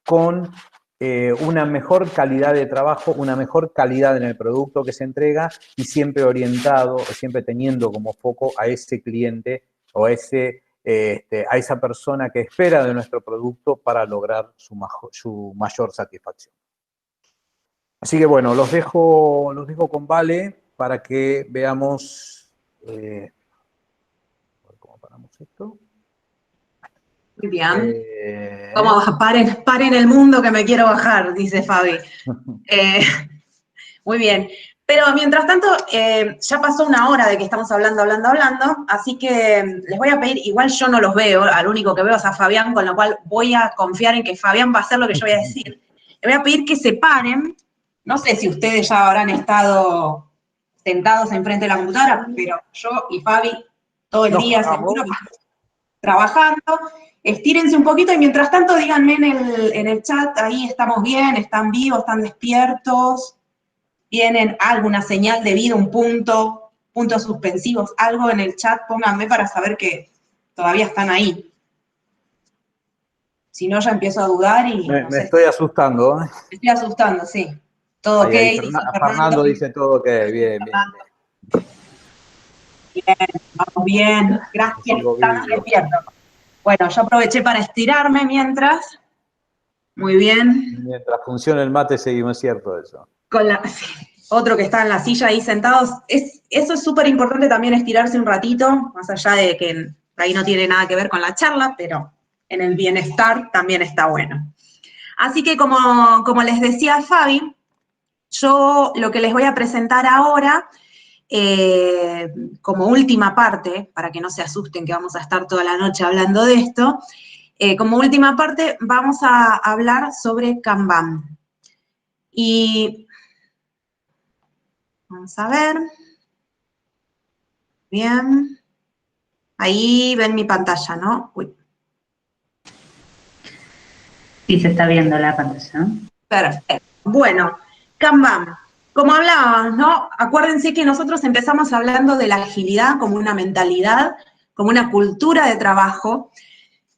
C: con una mejor calidad de trabajo, una mejor calidad en el producto que se entrega y siempre orientado, siempre teniendo como foco a ese cliente o a esa persona que espera de nuestro producto para lograr su mayor satisfacción. Así que bueno, los dejo con Vale para que veamos cómo paramos esto.
B: Muy bien. ¿Cómo? Paren el mundo que me quiero bajar, dice Fabi. Muy bien. Pero mientras tanto, ya pasó una hora de que estamos hablando, así que les voy a pedir, igual yo no los veo, al único que veo es a Fabián, con lo cual voy a confiar en que Fabián va a hacer lo que yo voy a decir. Les voy a pedir que se paren. No sé si ustedes ya habrán estado sentados enfrente de la computadora, pero yo y Fabi todo el día seguro que estamos trabajando. Estírense un poquito y mientras tanto díganme en el chat, ahí estamos bien, están vivos, están despiertos, tienen alguna señal de vida, un punto, puntos suspensivos, algo en el chat, pónganme para saber que todavía están ahí. Si no, ya empiezo a dudar y...
C: Me estoy asustando.
B: Me estoy asustando, sí. Todo ok, dice
C: Fernando dice todo ok, bien.
B: Bien, vamos bien, gracias, estamos despiertos. Bueno, yo aproveché para estirarme mientras. Muy bien.
C: Mientras funciona el mate seguimos, cierto eso.
B: Otro que está en la silla ahí sentados. Eso es súper importante también, estirarse un ratito, más allá de que ahí no tiene nada que ver con la charla, pero en el bienestar también está bueno. Así que como les decía Fabi, yo lo que les voy a presentar ahora, como última parte, para que no se asusten que vamos a estar toda la noche hablando de esto, como última parte vamos a hablar sobre Kanban. Y vamos a ver. Bien. Ahí ven mi pantalla, ¿no? Uy.
A: Sí, se está viendo la pantalla.
B: Perfecto. Bueno, Kanban. Como hablábamos, ¿no? Acuérdense que nosotros empezamos hablando de la agilidad como una mentalidad, como una cultura de trabajo,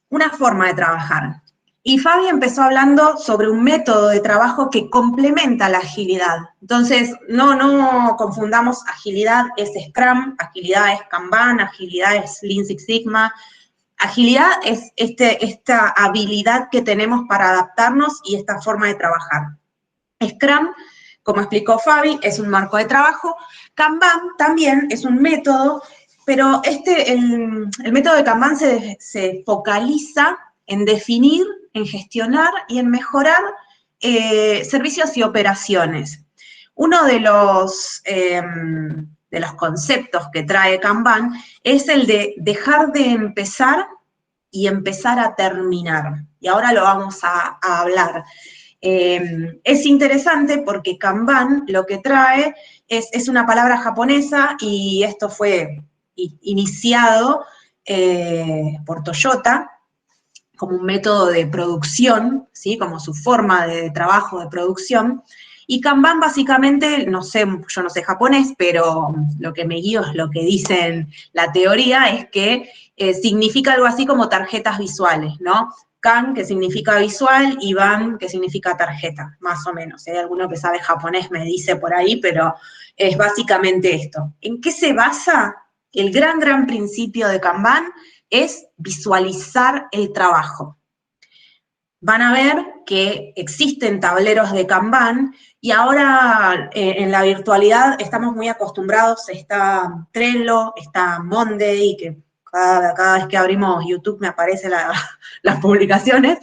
B: una forma de trabajar. Y Fabi empezó hablando sobre un método de trabajo que complementa la agilidad. Entonces, no confundamos agilidad es Scrum, agilidad es Kanban, agilidad es Lean Six Sigma. Agilidad es esta habilidad que tenemos para adaptarnos y esta forma de trabajar. Scrum, como explicó Fabi, es un marco de trabajo. Kanban también es un método, pero el método de Kanban se focaliza en definir, en gestionar y en mejorar servicios y operaciones. Uno de los conceptos que trae Kanban es el de dejar de empezar y empezar a terminar. Y ahora lo vamos a hablar. Es interesante porque Kanban lo que trae es una palabra japonesa y esto fue iniciado por Toyota como un método de producción, ¿sí? Como su forma de trabajo de producción. Y Kanban básicamente, yo no sé japonés, pero lo que me guío es lo que dicen la teoría, es que significa algo así como tarjetas visuales, ¿no? Kan, que significa visual, y Ban, que significa tarjeta, más o menos. Si hay alguno que sabe japonés me dice por ahí, pero es básicamente esto. ¿En qué se basa? El gran principio de Kanban es visualizar el trabajo. Van a ver que existen tableros de Kanban y ahora en la virtualidad estamos muy acostumbrados, está Trello, está Monday, que cada vez que abrimos YouTube me aparecen las publicaciones,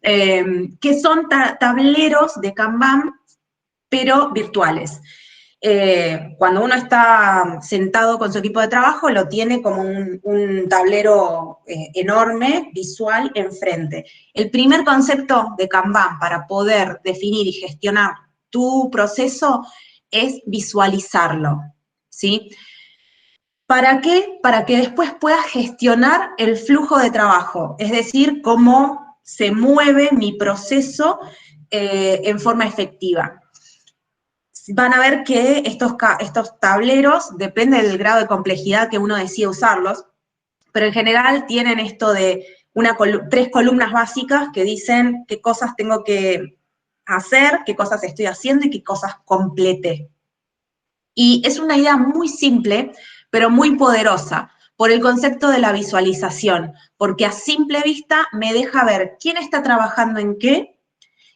B: que son tableros de Kanban, pero virtuales. Cuando uno está sentado con su equipo de trabajo, lo tiene como un tablero enorme, visual, enfrente. El primer concepto de Kanban para poder definir y gestionar tu proceso es visualizarlo, ¿sí? ¿Para qué? Para que después puedas gestionar el flujo de trabajo, es decir, cómo se mueve mi proceso en forma efectiva. Van a ver que estos tableros, depende del grado de complejidad que uno decida usarlos, pero en general tienen esto de 3 columnas básicas que dicen qué cosas tengo que hacer, qué cosas estoy haciendo y qué cosas completé. Y es una idea muy simple, pero muy poderosa, por el concepto de la visualización, porque a simple vista me deja ver quién está trabajando en qué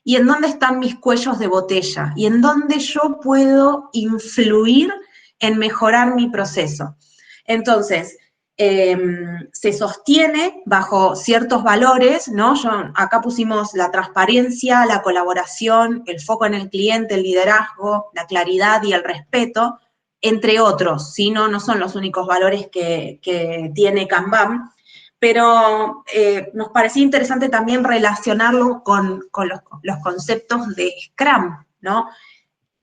B: y en dónde están mis cuellos de botella y en dónde yo puedo influir en mejorar mi proceso. Entonces, se sostiene bajo ciertos valores, ¿no? Acá pusimos la transparencia, la colaboración, el foco en el cliente, el liderazgo, la claridad y el respeto, entre otros, ¿sí? No son los únicos valores que tiene Kanban, pero nos parecía interesante también relacionarlo con los conceptos de Scrum, ¿no?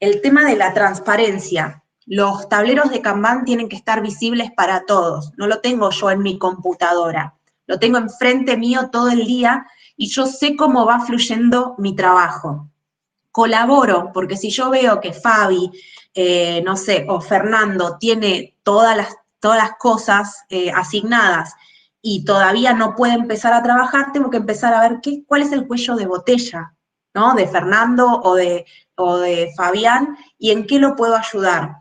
B: El tema de la transparencia. Los tableros de Kanban tienen que estar visibles para todos. No lo tengo yo en mi computadora. Lo tengo enfrente mío todo el día y yo sé cómo va fluyendo mi trabajo. Colaboro, porque si yo veo que Fabi, no sé, o Fernando tiene todas las cosas asignadas y todavía no puede empezar a trabajar, tengo que empezar a ver cuál es el cuello de botella, ¿no? De Fernando o de Fabián, y en qué lo puedo ayudar.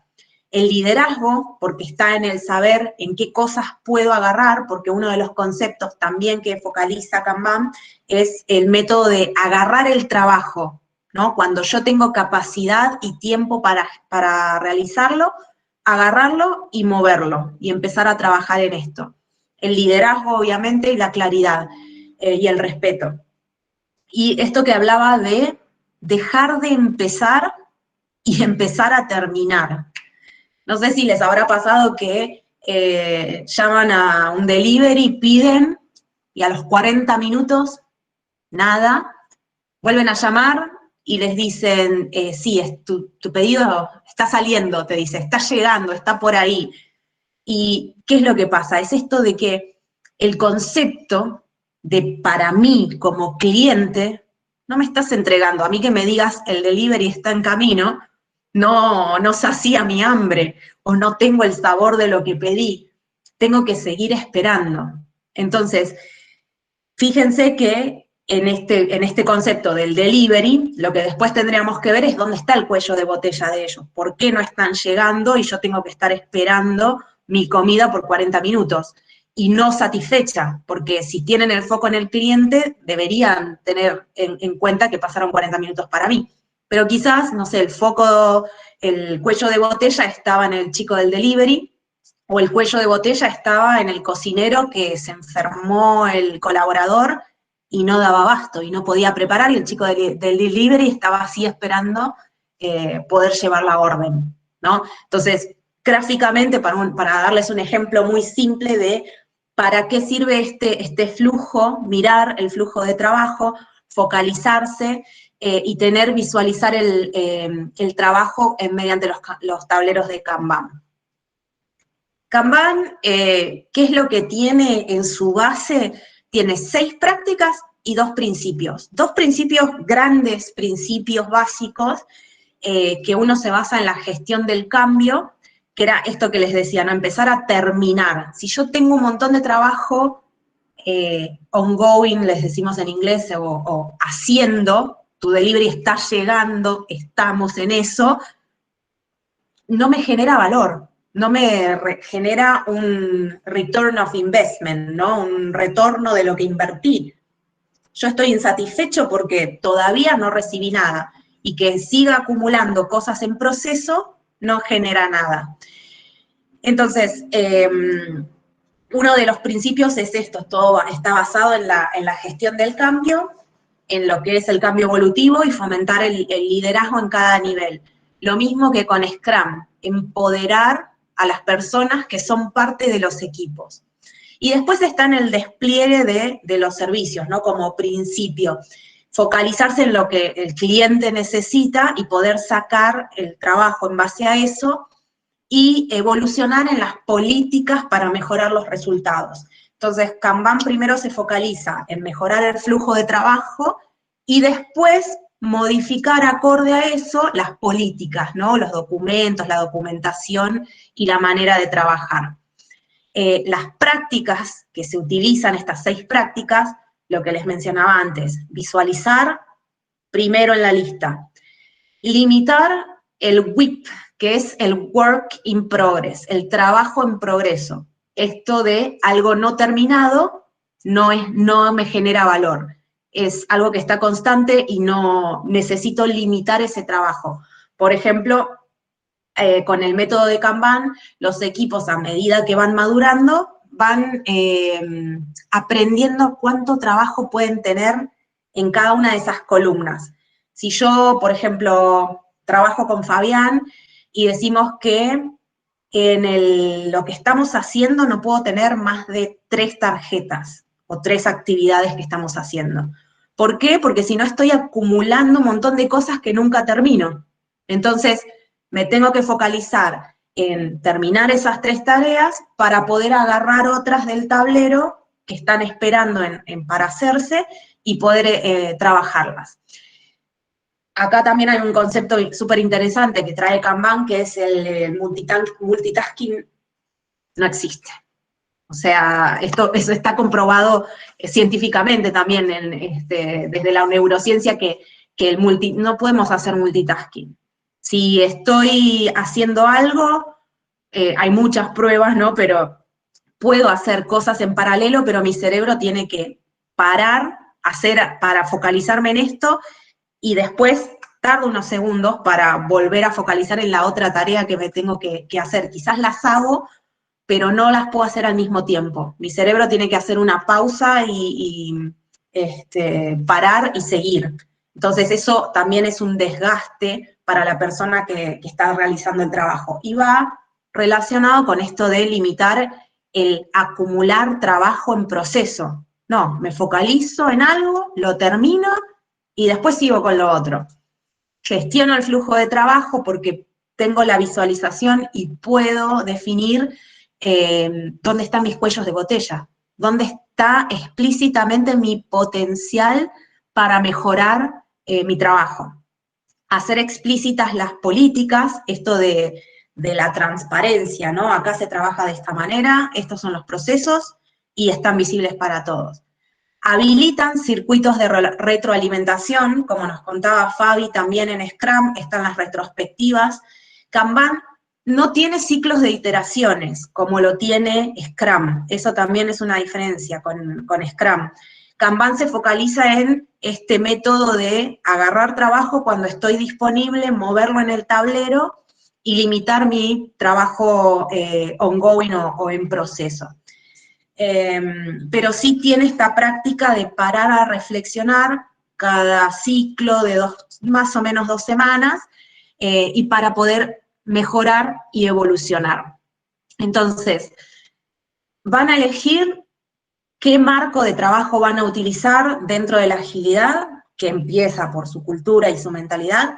B: El liderazgo, porque está en el saber en qué cosas puedo agarrar, porque uno de los conceptos también que focaliza Kanban es el método de agarrar el trabajo, ¿no? Cuando yo tengo capacidad y tiempo para realizarlo, agarrarlo y moverlo, y empezar a trabajar en esto. El liderazgo, obviamente, y la claridad, y el respeto. Y esto que hablaba de dejar de empezar y empezar a terminar. No sé si les habrá pasado que llaman a un delivery, piden, y a los 40 minutos, nada, vuelven a llamar y les dicen, sí, tu pedido está saliendo, te dice, está llegando, está por ahí. ¿Y qué es lo que pasa? Es esto de que el concepto de para mí como cliente, no me estás entregando, a mí que me digas el delivery está en camino, no sacía mi hambre, o no tengo el sabor de lo que pedí, tengo que seguir esperando. Entonces, fíjense que en este concepto del delivery, lo que después tendríamos que ver es dónde está el cuello de botella de ellos, por qué no están llegando y yo tengo que estar esperando mi comida por 40 minutos. Y no satisfecha, porque si tienen el foco en el cliente, deberían tener en cuenta que pasaron 40 minutos para mí. Pero quizás, no sé, el cuello de botella estaba en el chico del delivery, o el cuello de botella estaba en el cocinero que se enfermó el colaborador y no daba abasto y no podía preparar, y el chico del delivery estaba así esperando poder llevar la orden, ¿no? Entonces, gráficamente, para darles un ejemplo muy simple de para qué sirve este flujo, mirar el flujo de trabajo, focalizarse y visualizar el trabajo mediante los tableros de Kanban. Kanban, ¿qué es lo que tiene en su base? Tiene 6 prácticas y 2 principios. 2 principios, grandes principios básicos, que uno se basa en la gestión del cambio, que era esto que les decía, ¿no? Empezar a terminar. Si yo tengo un montón de trabajo ongoing, les decimos en inglés, o haciendo, tu delivery está llegando, estamos en eso, no me genera valor, no me genera un return of investment, ¿no? Un retorno de lo que invertí. Yo estoy insatisfecho porque todavía no recibí nada, y que siga acumulando cosas en proceso no genera nada. Entonces, uno de los principios es esto, todo está basado en la gestión del cambio, en lo que es el cambio evolutivo y fomentar el liderazgo en cada nivel. Lo mismo que con Scrum, empoderar a las personas que son parte de los equipos. Y después está en el despliegue de los servicios, ¿no? Como principio, focalizarse en lo que el cliente necesita y poder sacar el trabajo en base a eso, y evolucionar en las políticas para mejorar los resultados. Entonces, Kanban primero se focaliza en mejorar el flujo de trabajo y después modificar acorde a eso las políticas, ¿no? Los documentos, la documentación y la manera de trabajar. Las prácticas que se utilizan, estas 6 prácticas, lo que les mencionaba antes, visualizar, primero en la lista. Limitar el WIP, que es el Work in Progress, el trabajo en progreso. Esto de algo no terminado no me genera valor. Es algo que está constante y no necesito limitar ese trabajo. Por ejemplo, con el método de Kanban, los equipos a medida que van madurando, van aprendiendo cuánto trabajo pueden tener en cada una de esas columnas. Si yo, por ejemplo, trabajo con Fabián y decimos que en lo que estamos haciendo no puedo tener más de 3 tarjetas o 3 actividades que estamos haciendo. ¿Por qué? Porque si no estoy acumulando un montón de cosas que nunca termino. Entonces, me tengo que focalizar en terminar esas 3 tareas para poder agarrar otras del tablero que están esperando para hacerse y poder trabajarlas. Acá también hay un concepto súper interesante que trae Kanban, que es el multitasking no existe. O sea, eso está comprobado científicamente también desde la neurociencia que no podemos hacer multitasking. Si estoy haciendo algo, hay muchas pruebas, ¿no? Pero puedo hacer cosas en paralelo, pero mi cerebro tiene que parar, para focalizarme en esto, y después tardo unos segundos para volver a focalizar en la otra tarea que me tengo que hacer. Quizás las hago, pero no las puedo hacer al mismo tiempo. Mi cerebro tiene que hacer una pausa y parar y seguir. Entonces eso también es un desgaste para la persona que está realizando el trabajo. Y va relacionado con esto de limitar el acumular trabajo en proceso. No, me focalizo en algo, lo termino y después sigo con lo otro. Gestiono el flujo de trabajo porque tengo la visualización y puedo definir dónde están mis cuellos de botella, dónde está explícitamente mi potencial para mejorar mi trabajo. Hacer explícitas las políticas, esto de la transparencia, ¿no? Acá se trabaja de esta manera, estos son los procesos y están visibles para todos. Habilitan circuitos de retroalimentación, como nos contaba Fabi, también en Scrum están las retrospectivas. Kanban no tiene ciclos de iteraciones, como lo tiene Scrum. Eso también es una diferencia con Scrum. Kanban se focaliza en este método de agarrar trabajo cuando estoy disponible, moverlo en el tablero y limitar mi trabajo ongoing o en proceso. Pero sí tiene esta práctica de parar a reflexionar cada ciclo de más o menos 2 semanas y para poder mejorar y evolucionar. Entonces, van a elegir qué marco de trabajo van a utilizar dentro de la agilidad, que empieza por su cultura y su mentalidad.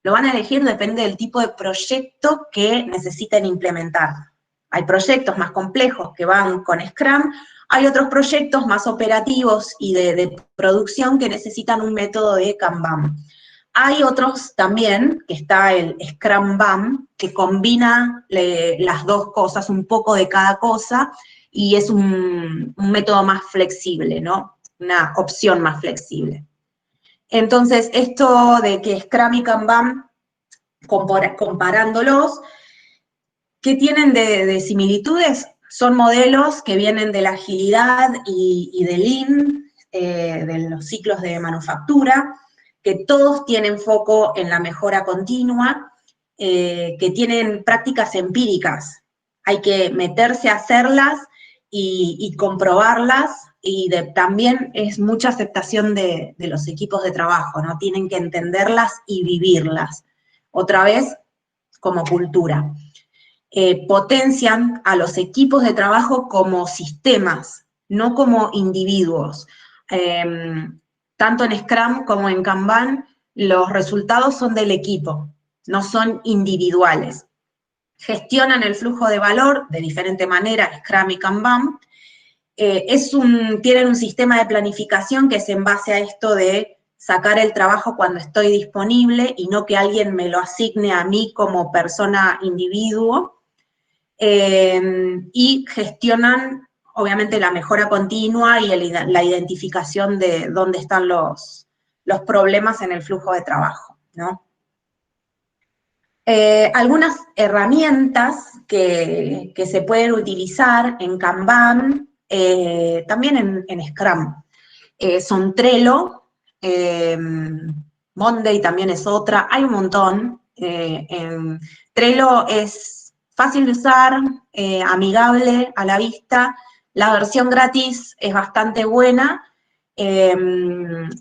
B: Lo van a elegir, depende del tipo de proyecto que necesiten implementar. Hay proyectos más complejos que van con Scrum, hay otros proyectos más operativos y de producción que necesitan un método de Kanban. Hay otros también, que está el Scrum-Bam, que combina las dos cosas, un poco de cada cosa, y es un método más flexible, ¿no? Una opción más flexible. Entonces, esto de que Scrum y Kanban, comparándolos, ¿qué tienen de similitudes? Son modelos que vienen de la agilidad y del Lean, de los ciclos de manufactura, que todos tienen foco en la mejora continua, que tienen prácticas empíricas. Hay que meterse a hacerlas y comprobarlas, y también es mucha aceptación de los equipos de trabajo, ¿no? Tienen que entenderlas y vivirlas. Otra vez, como cultura. Potencian a los equipos de trabajo como sistemas, no como individuos. Tanto en Scrum como en Kanban, los resultados son del equipo, no son individuales. Gestionan el flujo de valor de diferente manera, Scrum y Kanban. Tienen un sistema de planificación que es en base a esto de sacar el trabajo cuando estoy disponible y no que alguien me lo asigne a mí como persona individuo. Y gestionan, obviamente, la mejora continua y la identificación de dónde están los los problemas en el flujo de trabajo, ¿no? Algunas herramientas que se pueden utilizar en Kanban, también en Scrum, son Trello, Monday también es otra, hay un montón. Trello es fácil de usar, amigable a la vista, la versión gratis es bastante buena,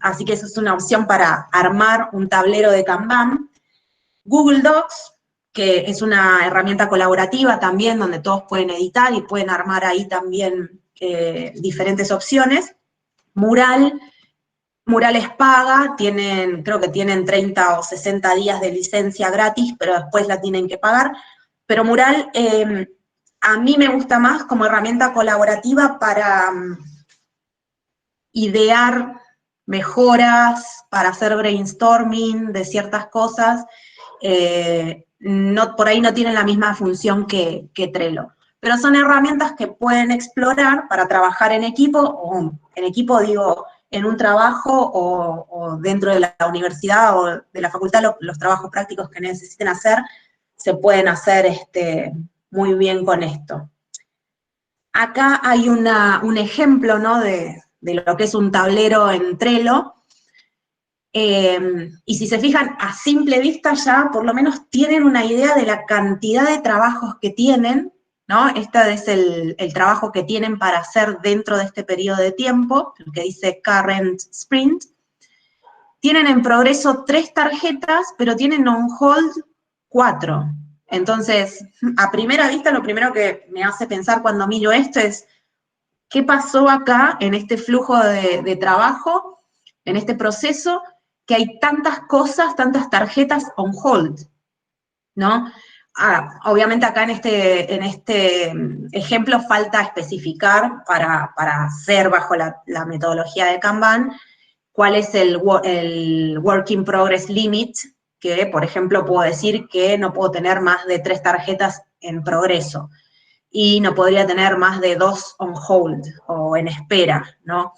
B: así que eso es una opción para armar un tablero de Kanban. Google Docs, que es una herramienta colaborativa también, donde todos pueden editar y pueden armar ahí también diferentes opciones. Mural es paga, creo que tienen 30 o 60 días de licencia gratis, pero después la tienen que pagar. Pero Mural a mí me gusta más como herramienta colaborativa para idear mejoras, para hacer brainstorming de ciertas cosas. Por ahí no tienen la misma función que Trello. Pero son herramientas que pueden explorar para trabajar en equipo, o en equipo digo, en un trabajo o dentro de la universidad o de la facultad, los trabajos prácticos que necesiten hacer, se pueden hacer muy bien con esto. Acá hay un ejemplo, ¿no?, de lo que es un tablero en Trello, y si se fijan, a simple vista ya por lo menos tienen una idea de la cantidad de trabajos que tienen, ¿no? Este es el trabajo que tienen para hacer dentro de este periodo de tiempo, el que dice Current Sprint. Tienen en progreso 3 tarjetas, pero tienen on hold 4. Entonces, a primera vista, lo primero que me hace pensar cuando miro esto es, ¿qué pasó acá en este flujo de trabajo, en este proceso, que hay tantas cosas, tantas tarjetas on hold, ¿no? Obviamente acá en este ejemplo falta especificar para hacer bajo la metodología de Kanban cuál es el Work in Progress Limit, que por ejemplo puedo decir que no puedo tener más de 3 tarjetas en progreso, y no podría tener más de 2 on hold o en espera, ¿no?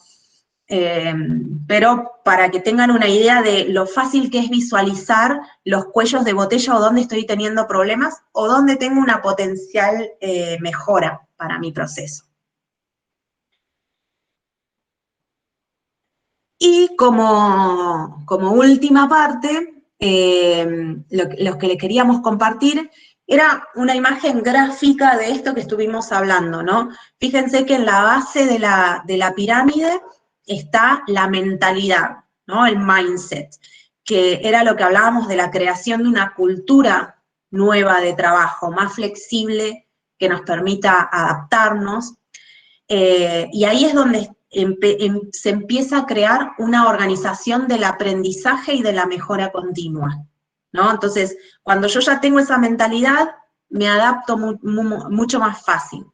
B: Pero para que tengan una idea de lo fácil que es visualizar los cuellos de botella o dónde estoy teniendo problemas o dónde tengo una potencial mejora para mi proceso. Y como última parte, lo que le queríamos compartir era una imagen gráfica de esto que estuvimos hablando, ¿no? Fíjense que en la base de la pirámide está la mentalidad, ¿no? El mindset, que era lo que hablábamos de la creación de una cultura nueva de trabajo, más flexible, que nos permita adaptarnos. Y ahí es donde se empieza a crear una organización del aprendizaje y de la mejora continua, ¿no? Entonces, cuando yo ya tengo esa mentalidad, me adapto mucho más fácil.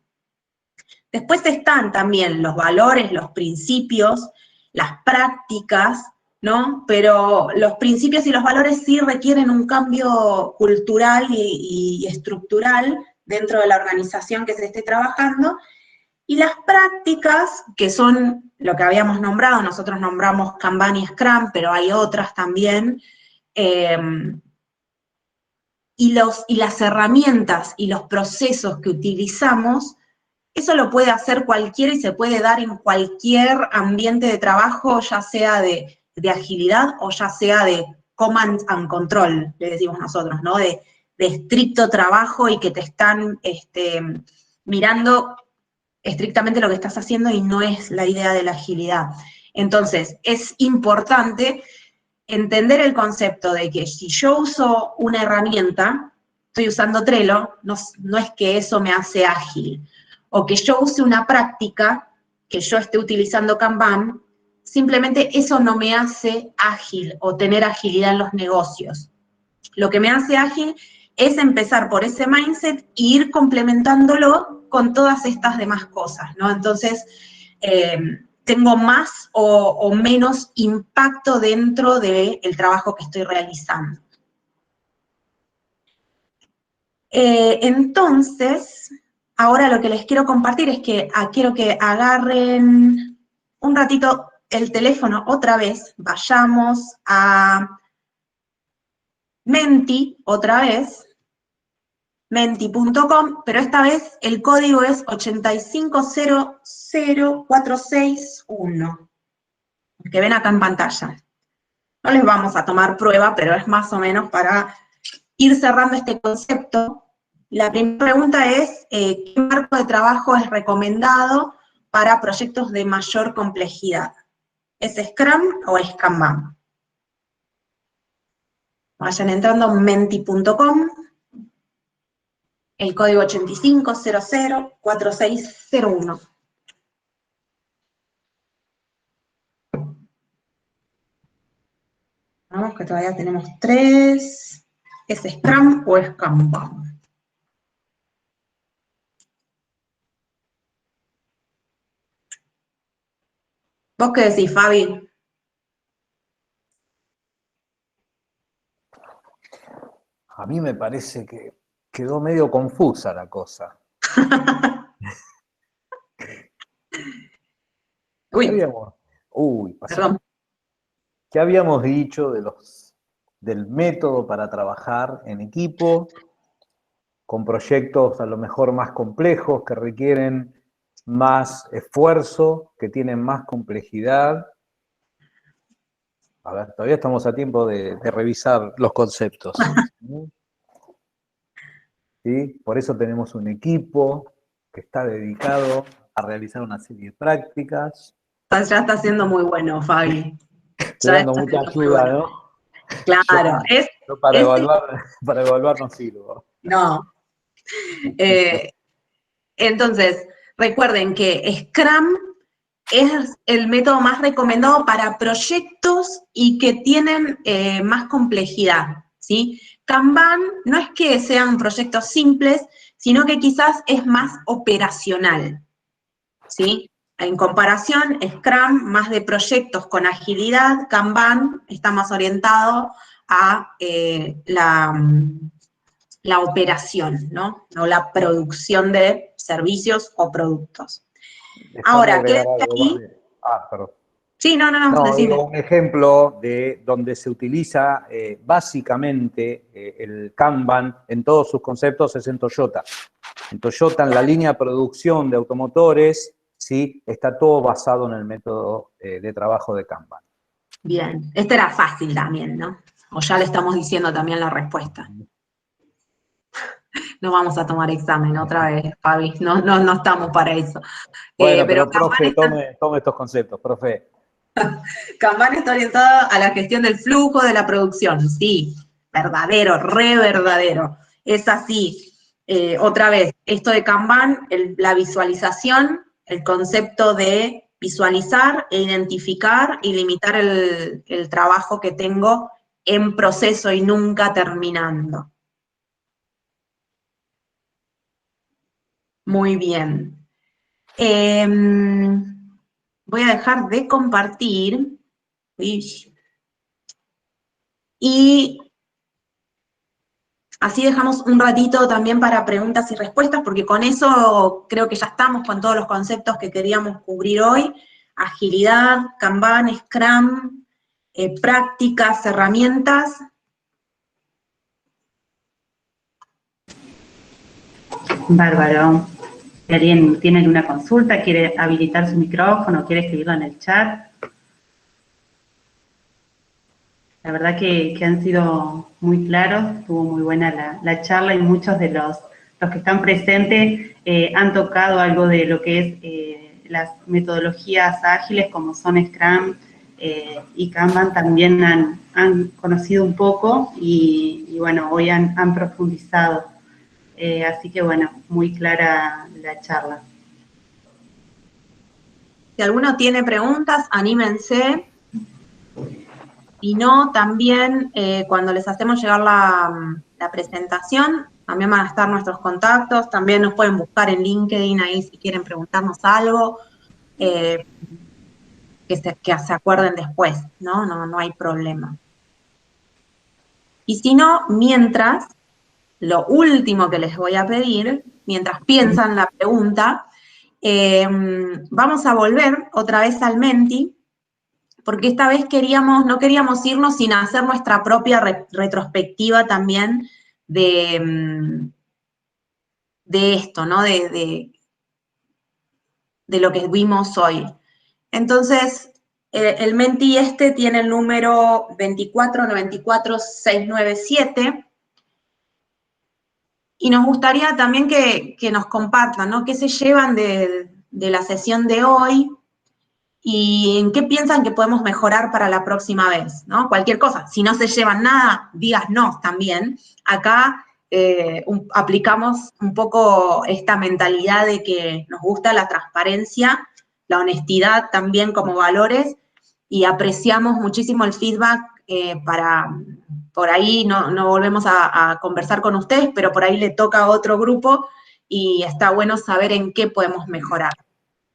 B: Después están también los valores, los principios, las prácticas, ¿no? Pero los principios y los valores sí requieren un cambio cultural y estructural dentro de la organización que se esté trabajando. Y las prácticas, que son lo que habíamos nombrado, nosotros nombramos Kanban y Scrum, pero hay otras también, y las herramientas y los procesos que utilizamos, eso lo puede hacer cualquiera y se puede dar en cualquier ambiente de trabajo, ya sea de agilidad o ya sea de command and control, le decimos nosotros, ¿no? De estricto trabajo y que te están mirando estrictamente lo que estás haciendo y no es la idea de la agilidad. Entonces, es importante entender el concepto de que si yo uso una herramienta, estoy usando Trello, no es que eso me hace ágil, o que yo use una práctica, que yo esté utilizando Kanban, simplemente eso no me hace ágil o tener agilidad en los negocios. Lo que me hace ágil es empezar por ese mindset e ir complementándolo con todas estas demás cosas, ¿no? Entonces, tengo más o menos impacto dentro del trabajo que estoy realizando. Entonces, ahora lo que les quiero compartir es que quiero que agarren un ratito el teléfono otra vez, vayamos a Menti, otra vez, menti.com, pero esta vez el código es 8500461, el que ven acá en pantalla. No les vamos a tomar prueba, pero es más o menos para ir cerrando este concepto. La primera pregunta es, ¿qué marco de trabajo es recomendado para proyectos de mayor complejidad? ¿Es Scrum o es Kanban? Vayan entrando a menti.com, el código 85004601. Vamos que todavía tenemos 3. ¿Es Scrum o es Kanban? ¿Vos qué decís, Fabi?
C: A mí me parece que quedó medio confusa la cosa.
B: Perdón.
C: ¿Qué habíamos dicho del método para trabajar en equipo, con proyectos a lo mejor más complejos, que requieren más esfuerzo, que tienen más complejidad? A ver, todavía estamos a tiempo de revisar los conceptos. ¿Sí? Por eso tenemos un equipo que está dedicado a realizar una serie de prácticas.
B: Ya está siendo muy bueno, Fabi.
C: Estoy dando mucha ayuda, bueno, ¿no?
B: Claro.
C: Yo para evaluar no sirvo.
B: No. Entonces, recuerden que Scrum es el método más recomendado para proyectos y que tienen más complejidad, ¿sí? Kanban no es que sean proyectos simples, sino que quizás es más operacional, ¿sí? En comparación, Scrum, más de proyectos con agilidad, Kanban está más orientado a la operación, ¿no? O la producción de servicios o productos. Ahora, ¿qué ahí?
C: Perdón.
B: Sí, no,
C: digo, un ejemplo de donde se utiliza básicamente el Kanban en todos sus conceptos es en Toyota. En Toyota, en la línea de producción de automotores, ¿sí? Está todo basado en el método de trabajo de Kanban.
B: Bien, este era fácil también, ¿no? O ya le estamos diciendo también la respuesta. No vamos a tomar examen otra vez, Fabi, no estamos para eso.
C: Bueno, pero profe, tome estos conceptos, profe.
B: Kanban está orientado a la gestión del flujo de la producción, sí, verdadero, re verdadero, es así. Otra vez, esto de Kanban, la visualización, el concepto de visualizar e identificar y limitar el trabajo que tengo en proceso y nunca terminando. Muy bien. Voy a dejar de compartir. Y así dejamos un ratito también para preguntas y respuestas, porque con eso creo que ya estamos con todos los conceptos que queríamos cubrir hoy. Agilidad, Kanban, Scrum, prácticas, herramientas.
A: Bárbaro. Si alguien tiene alguna consulta, quiere habilitar su micrófono, quiere escribirlo en el chat. La verdad que han sido muy claros, estuvo muy buena la charla y muchos de los que están presentes han tocado algo de lo que es las metodologías ágiles como son Scrum y Kanban, también han conocido un poco y bueno, hoy han profundizado. Así que bueno, muy clara la charla.
B: Si alguno tiene preguntas, anímense. Si no, también cuando les hacemos llegar la presentación, también van a estar nuestros contactos, también nos pueden buscar en LinkedIn ahí si quieren preguntarnos algo, que se acuerden después, ¿no? No hay problema. Y si no, mientras, lo último que les voy a pedir, mientras piensan la pregunta, vamos a volver otra vez al Menti, porque esta vez no queríamos irnos sin hacer nuestra propia retrospectiva también de esto, ¿no? De lo que vimos hoy. Entonces, el Menti tiene el número 2494697, y nos gustaría también que nos compartan, ¿no? ¿Qué se llevan de la sesión de hoy y en qué piensan que podemos mejorar para la próxima vez, ¿no? Cualquier cosa. Si no se llevan nada, díganos también. Acá aplicamos un poco esta mentalidad de que nos gusta la transparencia, la honestidad también como valores, y apreciamos muchísimo el feedback por ahí no volvemos a conversar con ustedes, pero por ahí le toca a otro grupo y está bueno saber en qué podemos mejorar.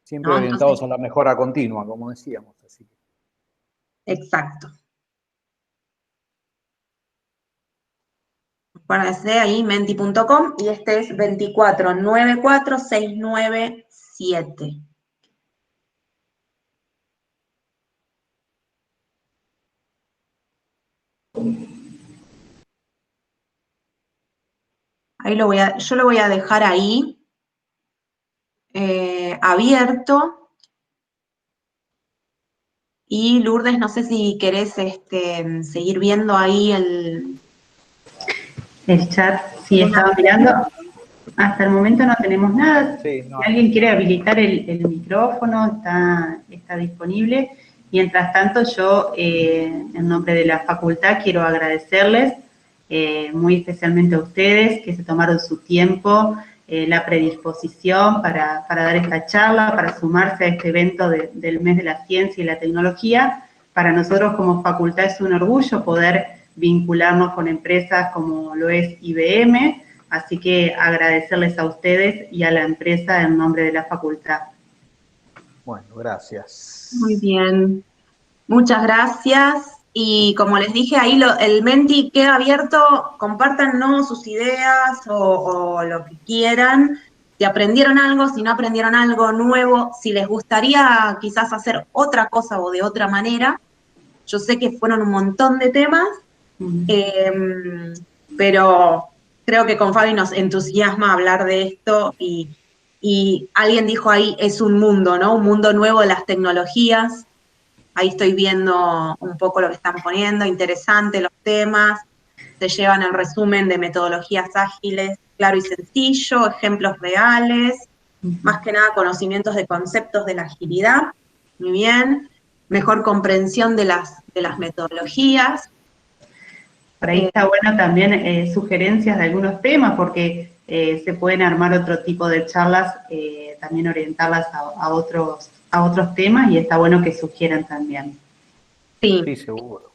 C: Siempre
B: ¿no?
C: orientados
B: Entonces,
C: a la mejora continua, como decíamos. Así.
B: Exacto. Acuérdense ahí, menti.com, y este es 2494697. Ahí yo lo voy a dejar ahí, abierto. Y Lourdes, no sé si querés seguir viendo ahí el
A: chat, sí, estaba mirando. Hasta el momento no tenemos nada.
C: Sí, no.
A: Si alguien quiere habilitar el micrófono, está disponible. Mientras tanto, yo, en nombre de la facultad, quiero agradecerles muy especialmente a ustedes que se tomaron su tiempo, la predisposición para dar esta charla, para sumarse a este evento del mes de la ciencia y la tecnología. Para nosotros como facultad es un orgullo poder vincularnos con empresas como lo es IBM, así que agradecerles a ustedes y a la empresa en nombre de la facultad.
C: Bueno, gracias.
B: Muy bien. Muchas gracias. Y como les dije, ahí el Menti queda abierto. Compártanos sus ideas o lo que quieran. Si aprendieron algo, si no aprendieron algo nuevo, si les gustaría quizás hacer otra cosa o de otra manera. Yo sé que fueron un montón de temas, pero creo que con Fabi nos entusiasma hablar de esto y alguien dijo ahí, es un mundo, ¿no? Un mundo nuevo de las tecnologías. Ahí estoy viendo un poco lo que están poniendo, interesante los temas, se llevan el resumen de metodologías ágiles, claro y sencillo, ejemplos reales, más que nada conocimientos de conceptos de la agilidad, muy bien, mejor comprensión de las metodologías.
A: Por ahí está bueno también sugerencias de algunos temas, porque se pueden armar otro tipo de charlas, también orientarlas a otros temas, y está bueno que sugieran también.
C: Sí, seguro.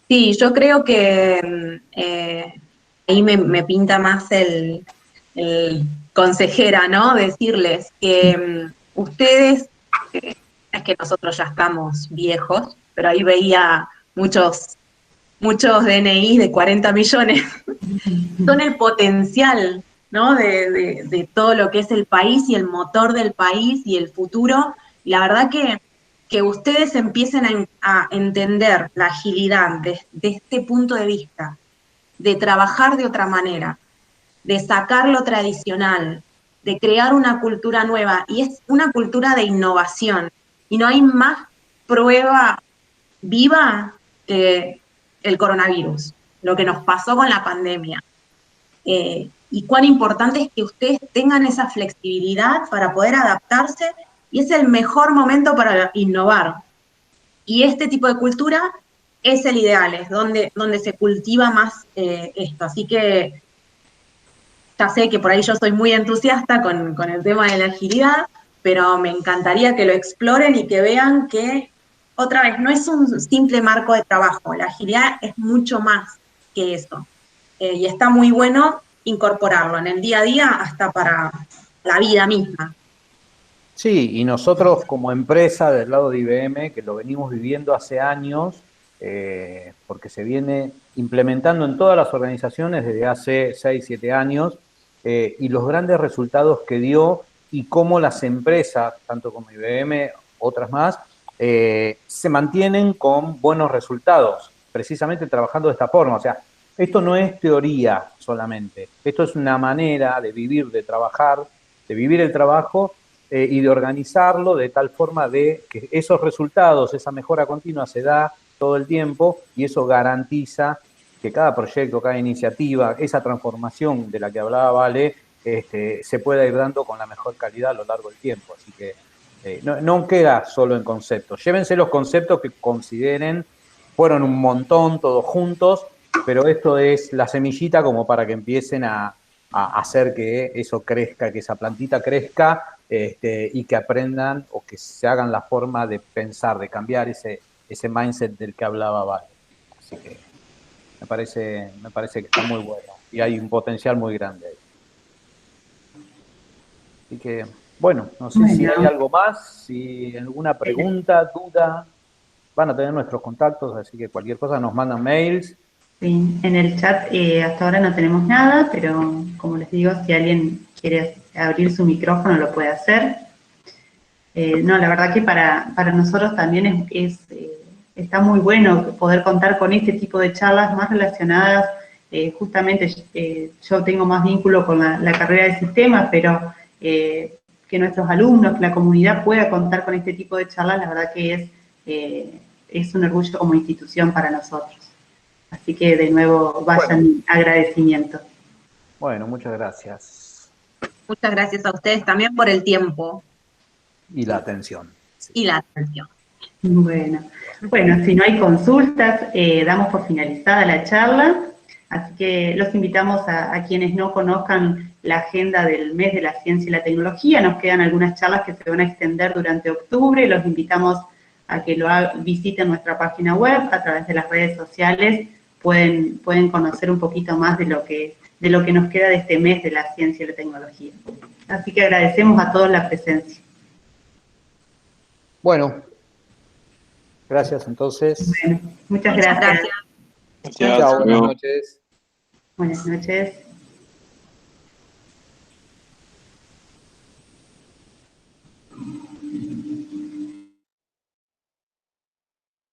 B: Sí, yo creo que ahí me pinta más el consejera, ¿no? Decirles que ustedes, es que nosotros ya estamos viejos, pero ahí veía muchos DNI de 40 millones, son el potencial, ¿no? De todo lo que es el país y el motor del país y el futuro. Y la verdad que ustedes empiecen a entender la agilidad de este punto de vista, de trabajar de otra manera, de sacar lo tradicional, de crear una cultura nueva, y es una cultura de innovación. Y no hay más prueba viva que el coronavirus, lo que nos pasó con la pandemia. Y cuán importante es que ustedes tengan esa flexibilidad para poder adaptarse, y es el mejor momento para innovar. Y este tipo de cultura es el ideal, es donde se cultiva más esto. Así que ya sé que por ahí yo soy muy entusiasta con el tema de la agilidad, pero me encantaría que lo exploren y que vean que, otra vez, no es un simple marco de trabajo, la agilidad es mucho más que eso. Y está muy bueno incorporarlo en el día a día hasta para la vida misma.
C: Sí, y nosotros como empresa del lado de IBM, que lo venimos viviendo hace años, porque se viene implementando en todas las organizaciones desde hace 6, 7 años, y los grandes resultados que dio y cómo las empresas, tanto como IBM, otras más, se mantienen con buenos resultados, precisamente trabajando de esta forma. O sea, esto no es teoría solamente, esto es una manera de vivir, de trabajar, de vivir el trabajo y de organizarlo de tal forma de que esos resultados, esa mejora continua se da todo el tiempo y eso garantiza que cada proyecto, cada iniciativa, esa transformación de la que hablaba Vale, se pueda ir dando con la mejor calidad a lo largo del tiempo. Así que no queda solo en conceptos. Llévense los conceptos que consideren, fueron un montón todos juntos, pero esto es la semillita como para que empiecen a hacer que eso crezca, que esa plantita crezca y que aprendan o que se hagan la forma de pensar, de cambiar ese mindset del que hablaba Vale. Así que me parece que está muy bueno y hay un potencial muy grande ahí. Así que, bueno, no sé si hay algo más, si alguna pregunta, duda, van a tener nuestros contactos, así que cualquier cosa nos mandan mails.
A: Sí, en el chat hasta ahora no tenemos nada, pero como les digo, si alguien quiere abrir su micrófono lo puede hacer. No, la verdad que para nosotros también está muy bueno poder contar con este tipo de charlas más relacionadas. Justamente yo tengo más vínculo con la carrera de sistemas, pero que nuestros alumnos, que la comunidad pueda contar con este tipo de charlas, la verdad que es un orgullo como institución para nosotros. Así que de nuevo vayan mi agradecimiento.
C: Bueno, muchas gracias.
B: Muchas gracias a ustedes también por el tiempo.
C: Y la atención. Sí.
B: Y la atención.
A: Bueno, si no hay consultas, damos por finalizada la charla. Así que los invitamos a quienes no conozcan la agenda del mes de la ciencia y la tecnología. Nos quedan algunas charlas que se van a extender durante octubre. Los invitamos a que visiten nuestra página web, a través de las redes sociales. Pueden conocer un poquito más de lo que nos queda de este mes de la ciencia y la tecnología. Así que agradecemos a todos la presencia.
C: Bueno, gracias entonces.
A: Bueno, muchas gracias.
B: Gracias.
C: Chao, buenas noches.
A: Buenas noches.